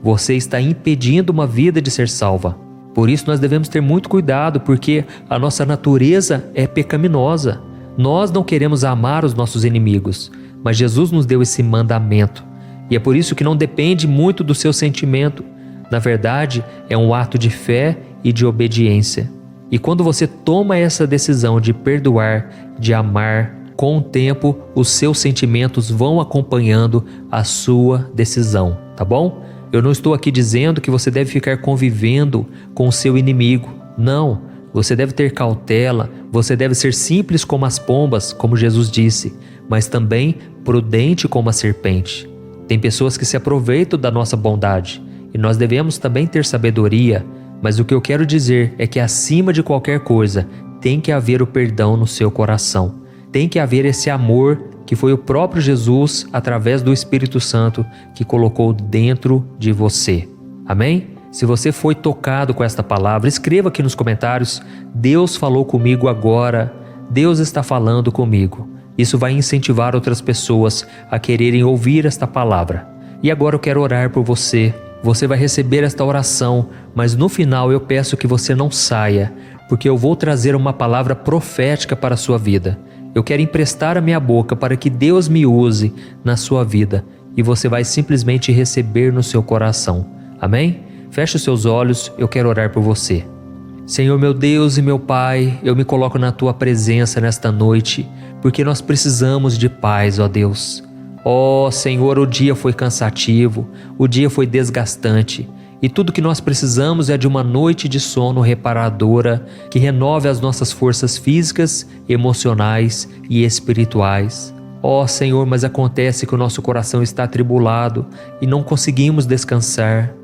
você está impedindo uma vida de ser salva. Por isso nós devemos ter muito cuidado, porque a nossa natureza é pecaminosa. Nós não queremos amar os nossos inimigos, mas Jesus nos deu esse mandamento. E é por isso que não depende muito do seu sentimento. Na verdade, é um ato de fé e de obediência. E quando você toma essa decisão de perdoar, de amar, com o tempo, os seus sentimentos vão acompanhando a sua decisão, tá bom? Eu não estou aqui dizendo que você deve ficar convivendo com o seu inimigo. Não, você deve ter cautela, você deve ser simples como as pombas, como Jesus disse, mas também prudente como a serpente. Tem pessoas que se aproveitam da nossa bondade e nós devemos também ter sabedoria, mas o que eu quero dizer é que acima de qualquer coisa tem que haver o perdão no seu coração. Tem que haver esse amor que foi o próprio Jesus, através do Espírito Santo, que colocou dentro de você. Amém? Se você foi tocado com esta palavra, escreva aqui nos comentários: Deus falou comigo agora, Deus está falando comigo. Isso vai incentivar outras pessoas a quererem ouvir esta palavra. E agora eu quero orar por você. Você vai receber esta oração, mas no final eu peço que você não saia, porque eu vou trazer uma palavra profética para a sua vida. Eu quero emprestar a minha boca para que Deus me use na sua vida e você vai simplesmente receber no seu coração. Amém? Feche os seus olhos, eu quero orar por você. Senhor meu Deus e meu Pai, eu me coloco na Tua presença nesta noite, porque nós precisamos de paz, ó Deus. Ó Senhor, o dia foi cansativo, o dia foi desgastante, e tudo que nós precisamos é de uma noite de sono reparadora que renove as nossas forças físicas, emocionais e espirituais. Ó Senhor, mas acontece que o nosso coração está atribulado e não conseguimos descansar.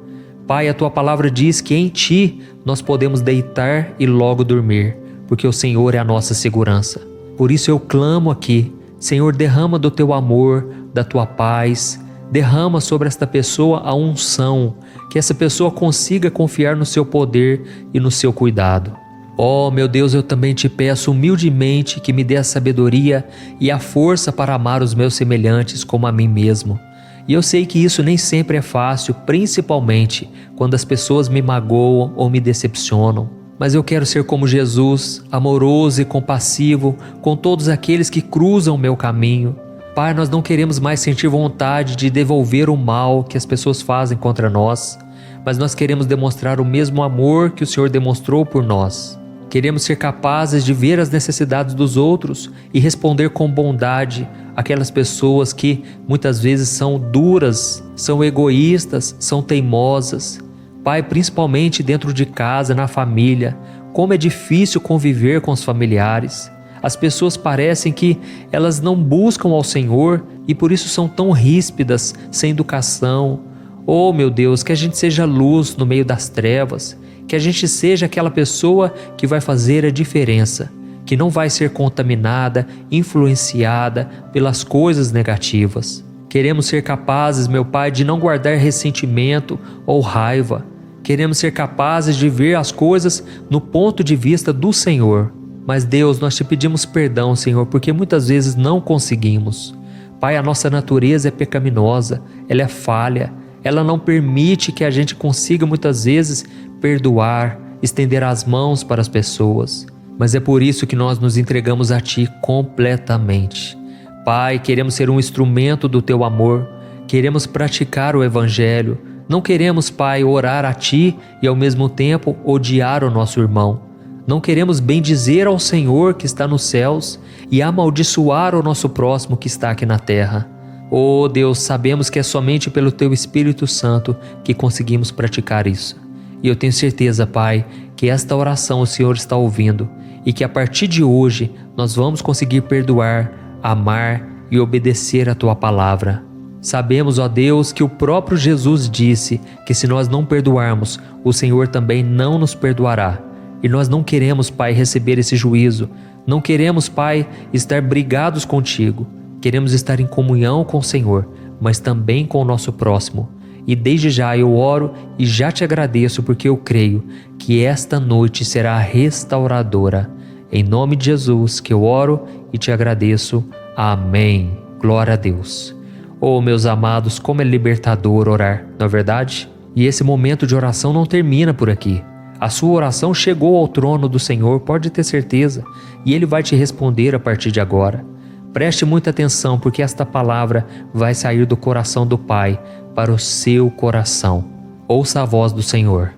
Pai, a Tua palavra diz que em Ti nós podemos deitar e logo dormir, porque o Senhor é a nossa segurança. Por isso eu clamo aqui: Senhor, derrama do Teu amor, da Tua paz, derrama sobre esta pessoa a unção, que essa pessoa consiga confiar no Seu poder e no Seu cuidado. Ó meu Deus, eu também Te peço humildemente que me dê a sabedoria e a força para amar os meus semelhantes como a mim mesmo. E eu sei que isso nem sempre é fácil, principalmente quando as pessoas me magoam ou me decepcionam. Mas eu quero ser como Jesus, amoroso e compassivo com todos aqueles que cruzam o meu caminho. Pai, nós não queremos mais sentir vontade de devolver o mal que as pessoas fazem contra nós, mas nós queremos demonstrar o mesmo amor que o Senhor demonstrou por nós. Queremos ser capazes de ver as necessidades dos outros e responder com bondade aquelas pessoas que muitas vezes são duras, são egoístas, são teimosas. Pai, principalmente dentro de casa, na família, como é difícil conviver com os familiares. As pessoas parecem que elas não buscam ao Senhor e por isso são tão ríspidas, sem educação. Oh meu Deus, que a gente seja luz no meio das trevas, que a gente seja aquela pessoa que vai fazer a diferença, que não vai ser contaminada, influenciada pelas coisas negativas. Queremos ser capazes, meu Pai, de não guardar ressentimento ou raiva. Queremos ser capazes de ver as coisas no ponto de vista do Senhor. Mas Deus, nós te pedimos perdão, Senhor, porque muitas vezes não conseguimos. Pai, a nossa natureza é pecaminosa, ela é falha, ela não permite que a gente consiga muitas vezes perdoar, estender as mãos para as pessoas. Mas é por isso que nós nos entregamos a Ti completamente. Pai, queremos ser um instrumento do Teu amor, queremos praticar o Evangelho, não queremos, Pai, orar a Ti e ao mesmo tempo odiar o nosso irmão. Não queremos bendizer ao Senhor que está nos céus e amaldiçoar o nosso próximo que está aqui na terra. Oh Deus, sabemos que é somente pelo Teu Espírito Santo que conseguimos praticar isso. E eu tenho certeza, Pai, que esta oração o Senhor está ouvindo e que a partir de hoje nós vamos conseguir perdoar, amar e obedecer a Tua palavra. Sabemos, ó Deus, que o próprio Jesus disse que se nós não perdoarmos, o Senhor também não nos perdoará. E nós não queremos, Pai, receber esse juízo. Não queremos, Pai, estar brigados contigo. Queremos estar em comunhão com o Senhor, mas também com o nosso próximo. E desde já eu oro e já te agradeço porque eu creio que esta noite será restauradora. Em nome de Jesus que eu oro e te agradeço. Amém. Glória a Deus. Oh, meus amados, como é libertador orar, não é verdade? E esse momento de oração não termina por aqui. A sua oração chegou ao trono do Senhor, pode ter certeza, e Ele vai te responder a partir de agora. Preste muita atenção, porque esta palavra vai sair do coração do Pai para o seu coração. Ouça a voz do Senhor.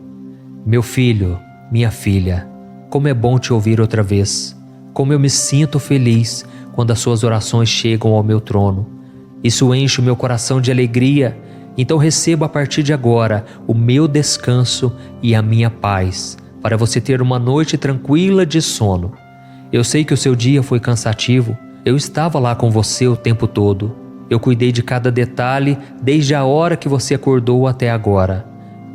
Meu filho, minha filha, como é bom te ouvir outra vez. Como eu me sinto feliz quando as suas orações chegam ao meu trono. Isso enche o meu coração de alegria. Então receba a partir de agora o meu descanso e a minha paz, para você ter uma noite tranquila de sono. Eu sei que o seu dia foi cansativo. Eu estava lá com você o tempo todo. Eu cuidei de cada detalhe desde a hora que você acordou até agora.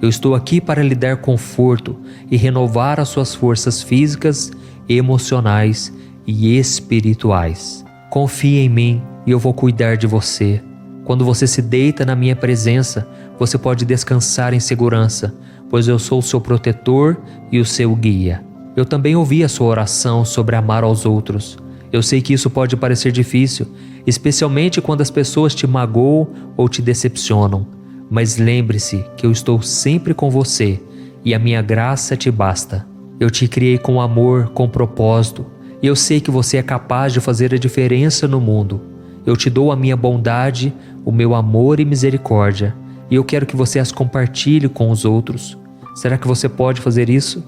Eu estou aqui para lhe dar conforto e renovar as suas forças físicas, emocionais e espirituais. Confie em mim e eu vou cuidar de você. Quando você se deita na minha presença, você pode descansar em segurança, pois eu sou o seu protetor e o seu guia. Eu também ouvi a sua oração sobre amar aos outros. Eu sei que isso pode parecer difícil, especialmente quando as pessoas te magoam ou te decepcionam. Mas lembre-se que eu estou sempre com você e a minha graça te basta. Eu te criei com amor, com propósito, e eu sei que você é capaz de fazer a diferença no mundo. Eu te dou a minha bondade, o meu amor e misericórdia, e eu quero que você as compartilhe com os outros. Será que você pode fazer isso?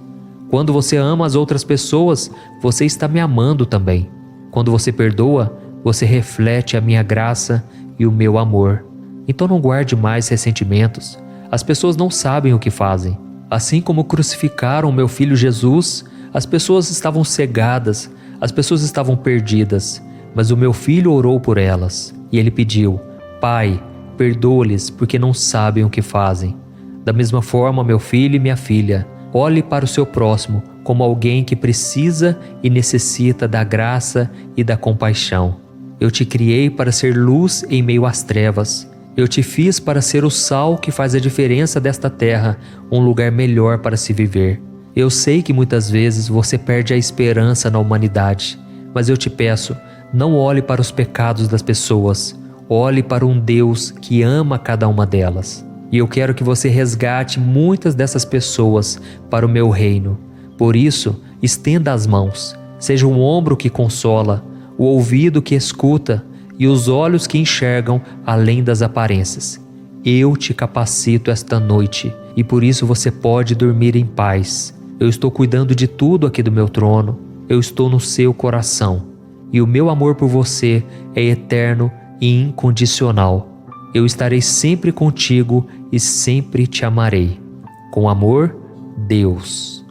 Quando você ama as outras pessoas, você está me amando também. Quando você perdoa, você reflete a minha graça e o meu amor. Então não guarde mais ressentimentos. As pessoas não sabem o que fazem. Assim como crucificaram o meu filho Jesus, as pessoas estavam cegadas, as pessoas estavam perdidas, mas o meu filho orou por elas e ele pediu: Pai, perdoa-lhes porque não sabem o que fazem. Da mesma forma, meu filho e minha filha, olhe para o seu próximo como alguém que precisa e necessita da graça e da compaixão. Eu te criei para ser luz em meio às trevas. Eu te fiz para ser o sal que faz a diferença desta terra, um lugar melhor para se viver. Eu sei que muitas vezes você perde a esperança na humanidade, mas eu te peço, não olhe para os pecados das pessoas, olhe para um Deus que ama cada uma delas. E eu quero que você resgate muitas dessas pessoas para o meu reino. Por isso, estenda as mãos, seja um ombro que consola, o ouvido que escuta e os olhos que enxergam além das aparências. Eu te capacito esta noite e por isso você pode dormir em paz. Eu estou cuidando de tudo aqui do meu trono. Eu estou no seu coração e o meu amor por você é eterno e incondicional. Eu estarei sempre contigo e sempre te amarei. Com amor, Deus.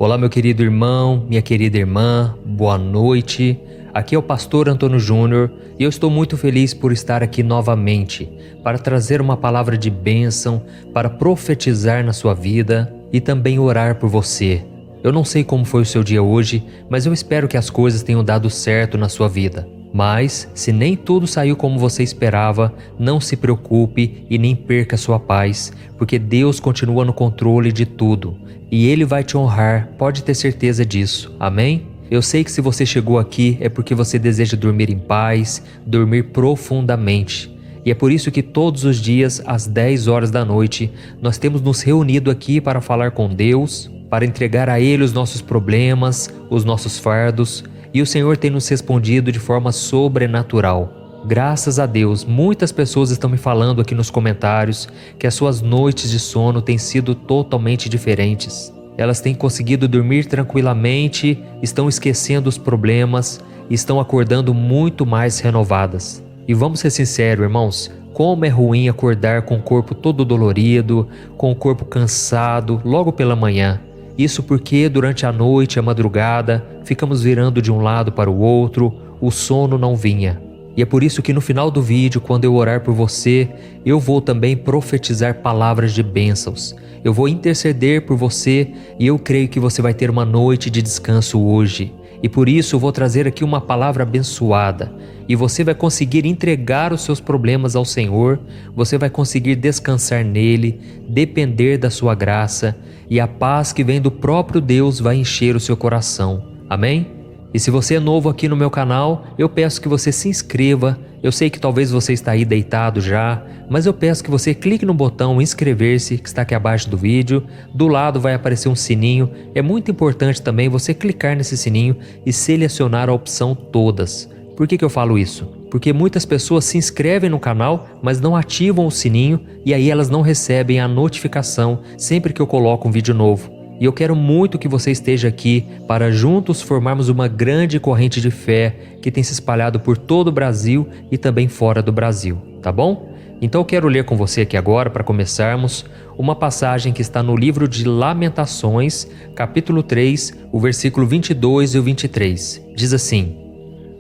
Olá, meu querido irmão, minha querida irmã, boa noite. Aqui é o pastor Antônio Júnior e eu estou muito feliz por estar aqui novamente para trazer uma palavra de bênção, para profetizar na sua vida e também orar por você. Eu não sei como foi o seu dia hoje, mas eu espero que as coisas tenham dado certo na sua vida. Mas, se nem tudo saiu como você esperava, não se preocupe e nem perca sua paz, porque Deus continua no controle de tudo e Ele vai te honrar, pode ter certeza disso. Amém? Eu sei que se você chegou aqui é porque você deseja dormir em paz, dormir profundamente. E é por isso que todos os dias, às 10 horas da noite, nós temos nos reunido aqui para falar com Deus, para entregar a Ele os nossos problemas, os nossos fardos, e o Senhor tem nos respondido de forma sobrenatural. Graças a Deus, muitas pessoas estão me falando aqui nos comentários que as suas noites de sono têm sido totalmente diferentes. Elas têm conseguido dormir tranquilamente, estão esquecendo os problemas e estão acordando muito mais renovadas. E vamos ser sinceros, irmãos, como é ruim acordar com o corpo todo dolorido, com o corpo cansado logo pela manhã. Isso porque durante a noite, a madrugada, ficamos virando de um lado para o outro, o sono não vinha. E é por isso que no final do vídeo, quando eu orar por você, eu vou também profetizar palavras de bênçãos. Eu vou interceder por você e eu creio que você vai ter uma noite de descanso hoje. E por isso eu vou trazer aqui uma palavra abençoada. E você vai conseguir entregar os seus problemas ao Senhor, você vai conseguir descansar nele, depender da sua graça, e a paz que vem do próprio Deus vai encher o seu coração. Amém? E se você é novo aqui no meu canal, eu peço que você se inscreva. Eu sei que talvez você está aí deitado já, mas eu peço que você clique no botão inscrever-se, que está aqui abaixo do vídeo. Do lado vai aparecer um sininho. É muito importante também você clicar nesse sininho e selecionar a opção todas. Por que eu falo isso? Porque muitas pessoas se inscrevem no canal, mas não ativam o sininho e aí elas não recebem a notificação sempre que eu coloco um vídeo novo. E eu quero muito que você esteja aqui para juntos formarmos uma grande corrente de fé que tem se espalhado por todo o Brasil e também fora do Brasil, tá bom? Então eu quero ler com você aqui agora, para começarmos, uma passagem que está no livro de Lamentações, capítulo 3, o versículo 22 e o 23. Diz assim: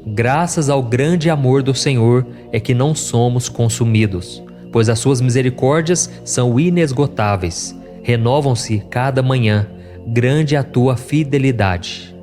Graças ao grande amor do Senhor é que não somos consumidos, pois as suas misericórdias são inesgotáveis. Renovam-se cada manhã, grande é a tua fidelidade.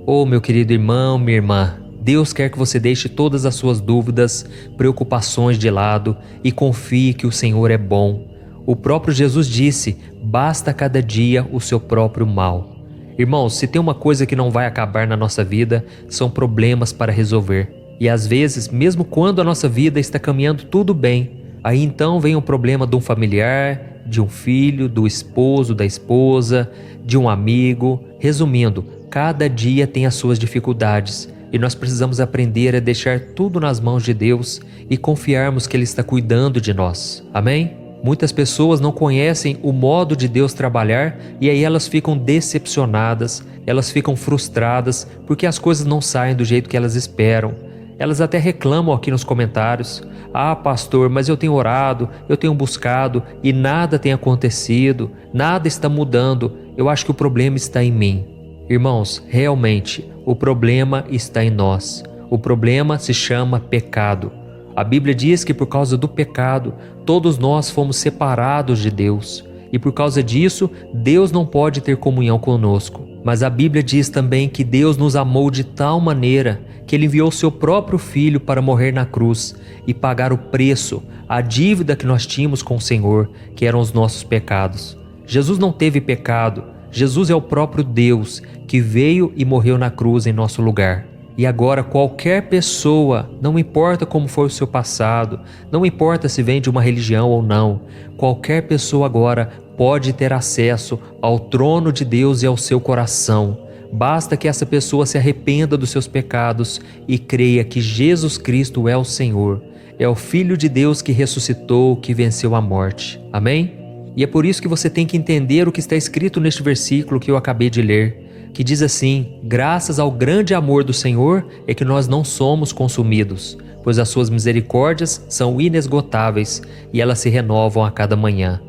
Oh, meu querido irmão, minha irmã, Deus quer que você deixe todas as suas dúvidas, preocupações de lado e confie que o Senhor é bom. O próprio Jesus disse: basta cada dia o seu próprio mal. Irmãos, se tem uma coisa que não vai acabar na nossa vida, são problemas para resolver. E às vezes, mesmo quando a nossa vida está caminhando tudo bem, aí então vem um problema de um familiar, de um filho, do esposo, da esposa, de um amigo. Resumindo, cada dia tem as suas dificuldades e nós precisamos aprender a deixar tudo nas mãos de Deus e confiarmos que Ele está cuidando de nós. Amém? Muitas pessoas não conhecem o modo de Deus trabalhar e aí elas ficam decepcionadas, elas ficam frustradas porque as coisas não saem do jeito que elas esperam. Elas até reclamam aqui nos comentários: ah, pastor, mas eu tenho orado, eu tenho buscado e nada tem acontecido, nada está mudando, eu acho que o problema está em mim. Irmãos, realmente, o problema está em nós. O problema se chama pecado. A Bíblia diz que por causa do pecado, todos nós fomos separados de Deus. E por causa disso, Deus não pode ter comunhão conosco. Mas a Bíblia diz também que Deus nos amou de tal maneira que Ele enviou seu próprio Filho para morrer na cruz e pagar o preço, a dívida que nós tínhamos com o Senhor, que eram os nossos pecados. Jesus não teve pecado. Jesus é o próprio Deus que veio e morreu na cruz em nosso lugar. E agora qualquer pessoa, não importa como foi o seu passado, não importa se vem de uma religião ou não, qualquer pessoa agora pode ter acesso ao trono de Deus e ao seu coração. Basta que essa pessoa se arrependa dos seus pecados e creia que Jesus Cristo é o Senhor, é o Filho de Deus que ressuscitou, que venceu a morte. Amém? E é por isso que você tem que entender o que está escrito neste versículo que eu acabei de ler, que diz assim: graças ao grande amor do Senhor é que nós não somos consumidos, pois as suas misericórdias são inesgotáveis e elas se renovam a cada manhã.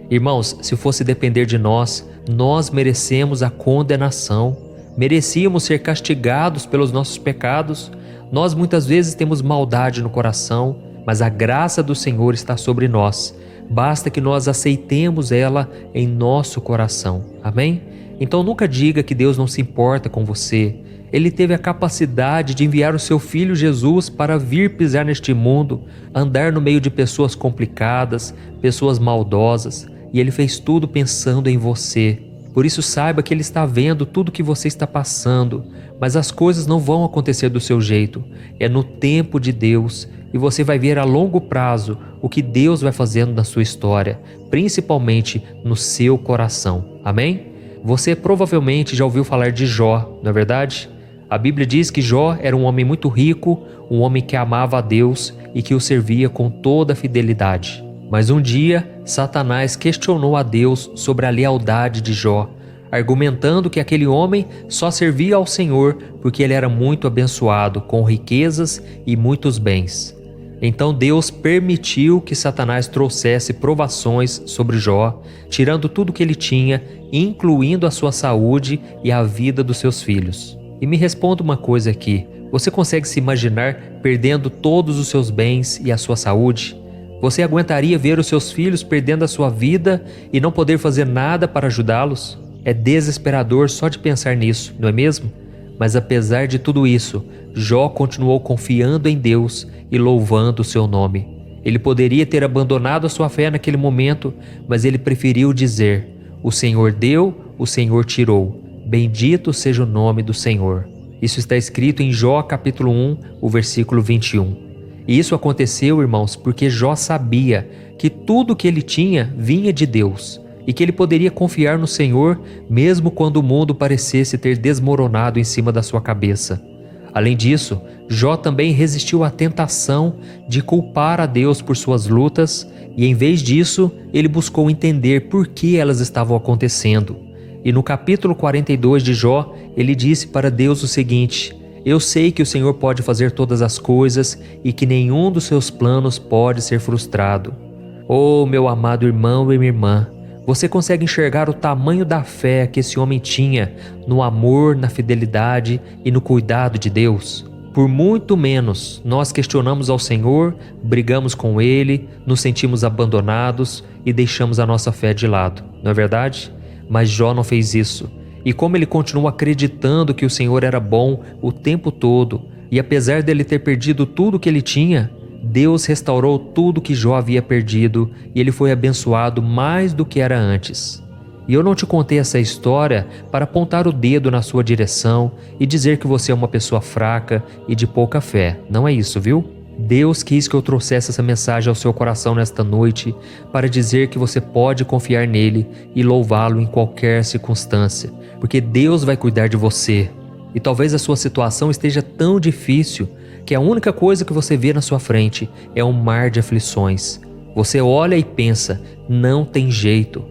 Irmãos, se fosse depender de nós, nós merecemos a condenação, merecíamos ser castigados pelos nossos pecados, Nós muitas vezes temos maldade no coração, mas a graça do Senhor está sobre nós. Basta que nós aceitemos ela em nosso coração. Amém? Então nunca diga que Deus não se importa com você. Ele teve a capacidade de enviar o seu Filho Jesus para vir pisar neste mundo, andar no meio de pessoas complicadas, pessoas maldosas, e Ele fez tudo pensando em você. Por isso saiba que Ele está vendo tudo que você está passando, mas as coisas não vão acontecer do seu jeito. É no tempo de Deus, e você vai ver a longo prazo o que Deus vai fazendo na sua história, principalmente no seu coração. Amém? Você provavelmente já ouviu falar de Jó, não é verdade? A Bíblia diz que Jó era um homem muito rico, um homem que amava a Deus e que o servia com toda a fidelidade. Mas um dia, Satanás questionou a Deus sobre a lealdade de Jó, argumentando que aquele homem só servia ao Senhor porque ele era muito abençoado, com riquezas e muitos bens. Então Deus permitiu que Satanás trouxesse provações sobre Jó, tirando tudo que ele tinha, incluindo a sua saúde e a vida dos seus filhos. E me responda uma coisa aqui: você consegue se imaginar perdendo todos os seus bens e a sua saúde? Você aguentaria ver os seus filhos perdendo a sua vida e não poder fazer nada para ajudá-los? É desesperador só de pensar nisso, não é mesmo? Mas apesar de tudo isso, Jó continuou confiando em Deus e louvando o seu nome. Ele poderia ter abandonado a sua fé naquele momento, mas ele preferiu dizer: o Senhor deu, o Senhor tirou. Bendito seja o nome do Senhor. Isso está escrito em Jó capítulo 1, o versículo 21. E isso aconteceu, irmãos, porque Jó sabia que tudo o que ele tinha vinha de Deus e que ele poderia confiar no Senhor mesmo quando o mundo parecesse ter desmoronado em cima da sua cabeça. Além disso, Jó também resistiu à tentação de culpar a Deus por suas lutas e, em vez disso, ele buscou entender por que elas estavam acontecendo. E no capítulo 42 de Jó, ele disse para Deus o seguinte: eu sei que o Senhor pode fazer todas as coisas e que nenhum dos seus planos pode ser frustrado. Oh, meu amado irmão e minha irmã, você consegue enxergar o tamanho da fé que esse homem tinha no amor, na fidelidade e no cuidado de Deus? Por muito menos, nós questionamos ao Senhor, brigamos com Ele, nos sentimos abandonados e deixamos a nossa fé de lado, não é verdade? Mas Jó não fez isso. E como ele continuou acreditando que o Senhor era bom o tempo todo, e apesar dele ter perdido tudo que ele tinha, Deus restaurou tudo que Jó havia perdido e ele foi abençoado mais do que era antes. E eu não te contei essa história para apontar o dedo na sua direção e dizer que você é uma pessoa fraca e de pouca fé. Não é isso, viu? Deus quis que eu trouxesse essa mensagem ao seu coração nesta noite para dizer que você pode confiar nele e louvá-lo em qualquer circunstância, porque Deus vai cuidar de você. E talvez a sua situação esteja tão difícil que a única coisa que você vê na sua frente é um mar de aflições. Você olha e pensa: não tem jeito.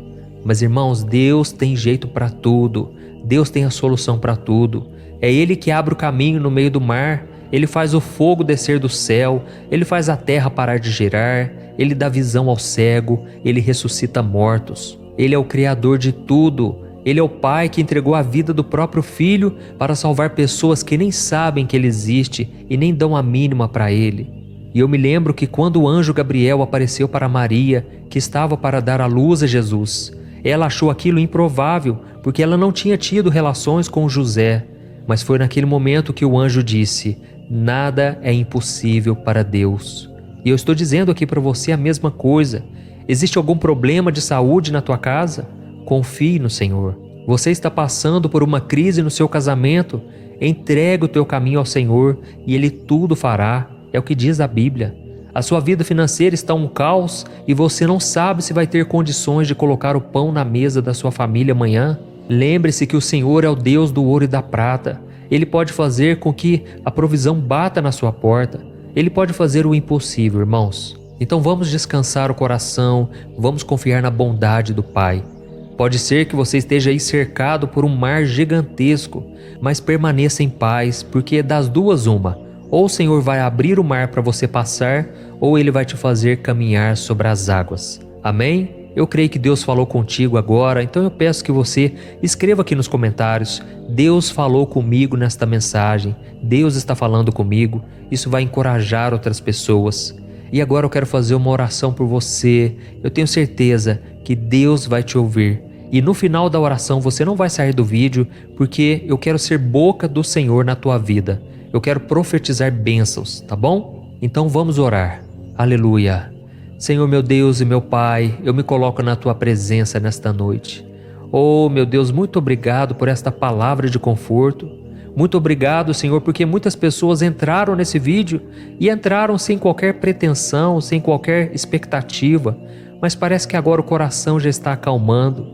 Mas irmãos, Deus tem jeito para tudo. Deus tem a solução para tudo. É Ele que abre o caminho no meio do mar. Ele faz o fogo descer do céu, Ele faz a terra parar de girar, Ele dá visão ao cego, Ele ressuscita mortos. Ele é o Criador de tudo. Ele é o Pai que entregou a vida do próprio Filho para salvar pessoas que nem sabem que Ele existe e nem dão a mínima para Ele. E eu me lembro que quando o anjo Gabriel apareceu para Maria, que estava para dar à luz a Jesus, ela achou aquilo improvável, porque ela não tinha tido relações com José. Mas foi naquele momento que o anjo disse: nada é impossível para Deus. E eu estou dizendo aqui para você a mesma coisa. Existe algum problema de saúde na tua casa? Confie no Senhor. Você está passando por uma crise no seu casamento? Entregue o teu caminho ao Senhor e Ele tudo fará. É o que diz a Bíblia. A sua vida financeira está um caos e você não sabe se vai ter condições de colocar o pão na mesa da sua família amanhã? Lembre-se que o Senhor é o Deus do ouro e da prata. Ele pode fazer com que a provisão bata na sua porta. Ele pode fazer o impossível, irmãos. Então vamos descansar o coração, vamos confiar na bondade do Pai. Pode ser que você esteja aí cercado por um mar gigantesco, mas permaneça em paz, porque das duas uma: ou o Senhor vai abrir o mar para você passar, ou Ele vai te fazer caminhar sobre as águas. Amém? Eu creio que Deus falou contigo agora, então eu peço que você escreva aqui nos comentários: Deus falou comigo nesta mensagem, Deus está falando comigo. Isso vai encorajar outras pessoas. E agora eu quero fazer uma oração por você. Eu tenho certeza que Deus vai te ouvir. E no final da oração você não vai sair do vídeo, porque eu quero ser boca do Senhor na tua vida. Eu quero profetizar bênçãos, tá bom? Então vamos orar. Aleluia. Senhor meu Deus e meu Pai, eu me coloco na tua presença nesta noite. Oh meu Deus, muito obrigado por esta palavra de conforto. Muito obrigado, Senhor, porque muitas pessoas entraram nesse vídeo e entraram sem qualquer pretensão, sem qualquer expectativa, mas parece que agora o coração já está acalmando.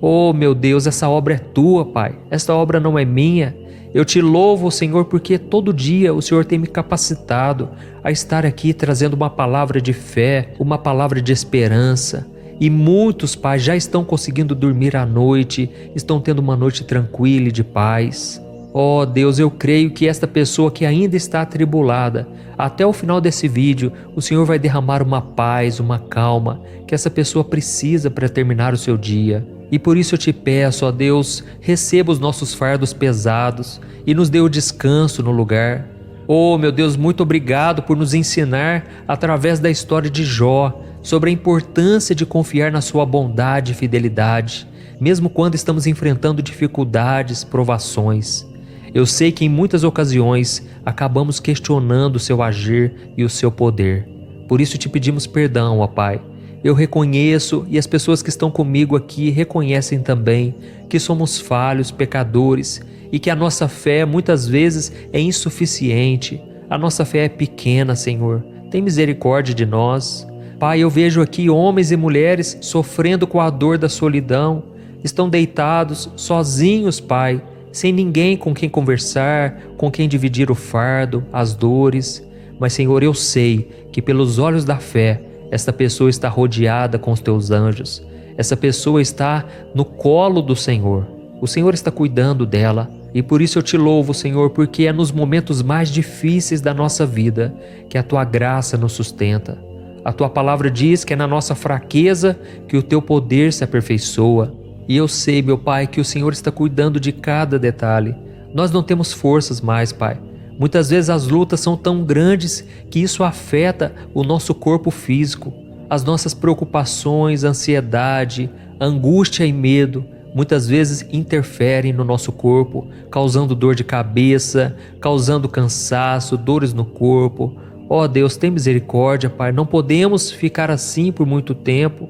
Oh meu Deus, essa obra é tua, Pai, esta obra não é minha. Eu te louvo, Senhor, porque todo dia o Senhor tem me capacitado a estar aqui trazendo uma palavra de fé, uma palavra de esperança. E muitos, Pai, já estão conseguindo dormir à noite, estão tendo uma noite tranquila e de paz. Oh Deus, eu creio que esta pessoa que ainda está atribulada, até o final desse vídeo, o Senhor vai derramar uma paz, uma calma, que essa pessoa precisa para terminar o seu dia. E por isso eu te peço, ó Deus, receba os nossos fardos pesados e nos dê o descanso no lugar. Oh meu Deus, muito obrigado por nos ensinar, através da história de Jó, sobre a importância de confiar na sua bondade e fidelidade, mesmo quando estamos enfrentando dificuldades, provações. Eu sei que em muitas ocasiões acabamos questionando o seu agir e o seu poder. Por isso te pedimos perdão, ó Pai. Eu reconheço, e as pessoas que estão comigo aqui reconhecem também, que somos falhos, pecadores, e que a nossa fé muitas vezes é insuficiente. A nossa fé é pequena, Senhor. Tem misericórdia de nós. Pai, eu vejo aqui homens e mulheres sofrendo com a dor da solidão. Estão deitados, sozinhos, Pai, sem ninguém com quem conversar, com quem dividir o fardo, as dores. Mas, Senhor, eu sei que pelos olhos da fé, esta pessoa está rodeada com os teus anjos. Essa pessoa está no colo do Senhor. O Senhor está cuidando dela. E por isso eu te louvo, Senhor, porque é nos momentos mais difíceis da nossa vida que a tua graça nos sustenta. A tua palavra diz que é na nossa fraqueza que o teu poder se aperfeiçoa. E eu sei, meu Pai, que o Senhor está cuidando de cada detalhe. Nós não temos forças mais, Pai. Muitas vezes as lutas são tão grandes que isso afeta o nosso corpo físico. As nossas preocupações, ansiedade, angústia e medo muitas vezes interferem no nosso corpo, causando dor de cabeça, causando cansaço, dores no corpo. Ó Deus, tem misericórdia, Pai. Não podemos ficar assim por muito tempo.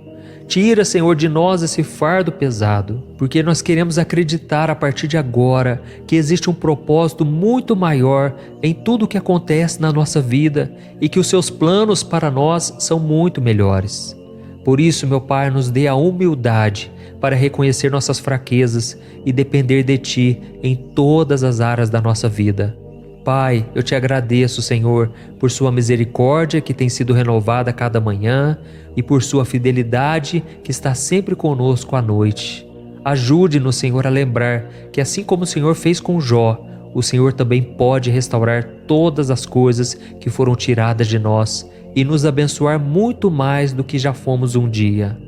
Tira, Senhor, de nós esse fardo pesado, porque nós queremos acreditar a partir de agora que existe um propósito muito maior em tudo o que acontece na nossa vida e que os seus planos para nós são muito melhores. Por isso, meu Pai, nos dê a humildade para reconhecer nossas fraquezas e depender de Ti em todas as áreas da nossa vida. Pai, eu te agradeço, Senhor, por sua misericórdia que tem sido renovada a cada manhã e por sua fidelidade que está sempre conosco à noite. Ajude-nos, Senhor, a lembrar que assim como o Senhor fez com Jó, o Senhor também pode restaurar todas as coisas que foram tiradas de nós e nos abençoar muito mais do que já fomos um dia.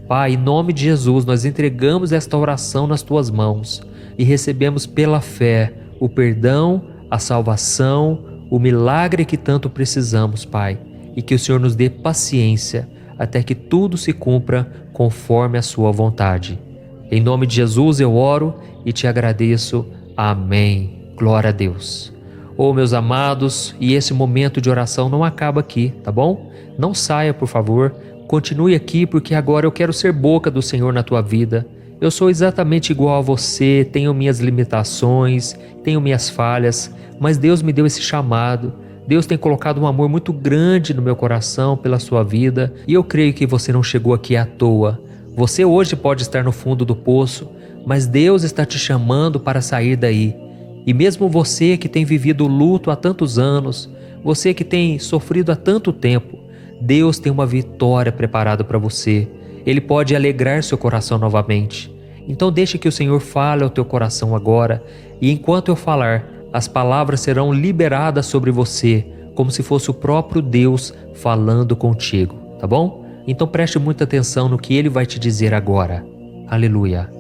Pai, em nome de Jesus, nós entregamos esta oração nas Tuas mãos e recebemos pela fé o perdão, a salvação, o milagre que tanto precisamos, Pai, e que o Senhor nos dê paciência até que tudo se cumpra conforme a sua vontade. Em nome de Jesus eu oro e te agradeço. Amém. Glória a Deus. Oh, meus amados, e esse momento de oração não acaba aqui, tá bom? Não saia, por favor. Continue aqui, porque agora eu quero ser boca do Senhor na tua vida. Eu sou exatamente igual a você, tenho minhas limitações, tenho minhas falhas, mas Deus me deu esse chamado. Deus tem colocado um amor muito grande no meu coração pela sua vida e eu creio que você não chegou aqui à toa. Você hoje pode estar no fundo do poço, mas Deus está te chamando para sair daí. E mesmo você que tem vivido o luto há tantos anos, você que tem sofrido há tanto tempo, Deus tem uma vitória preparada para você. Ele pode alegrar seu coração novamente. Então deixe que o Senhor fale ao teu coração agora, e enquanto eu falar, as palavras serão liberadas sobre você, como se fosse o próprio Deus falando contigo, tá bom? Então preste muita atenção no que ele vai te dizer agora. Aleluia.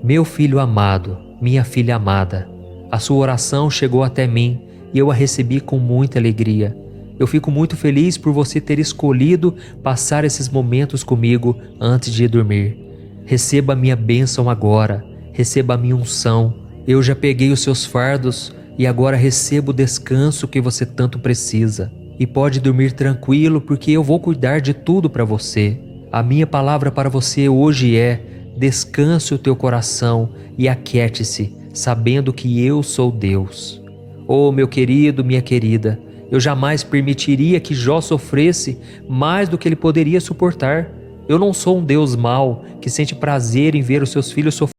Meu filho amado, minha filha amada, a sua oração chegou até mim e eu a recebi com muita alegria. Eu fico muito feliz por você ter escolhido passar esses momentos comigo antes de ir dormir. Receba a minha bênção agora, receba a minha unção. Eu já peguei os seus fardos e agora recebo o descanso que você tanto precisa. E pode dormir tranquilo porque eu vou cuidar de tudo para você. A minha palavra para você hoje é: descanse o teu coração e aquiete-se, sabendo que eu sou Deus. Oh, meu querido, minha querida, eu jamais permitiria que Jó sofresse mais do que ele poderia suportar. Eu não sou um Deus mau que sente prazer em ver os seus filhos sofrendo.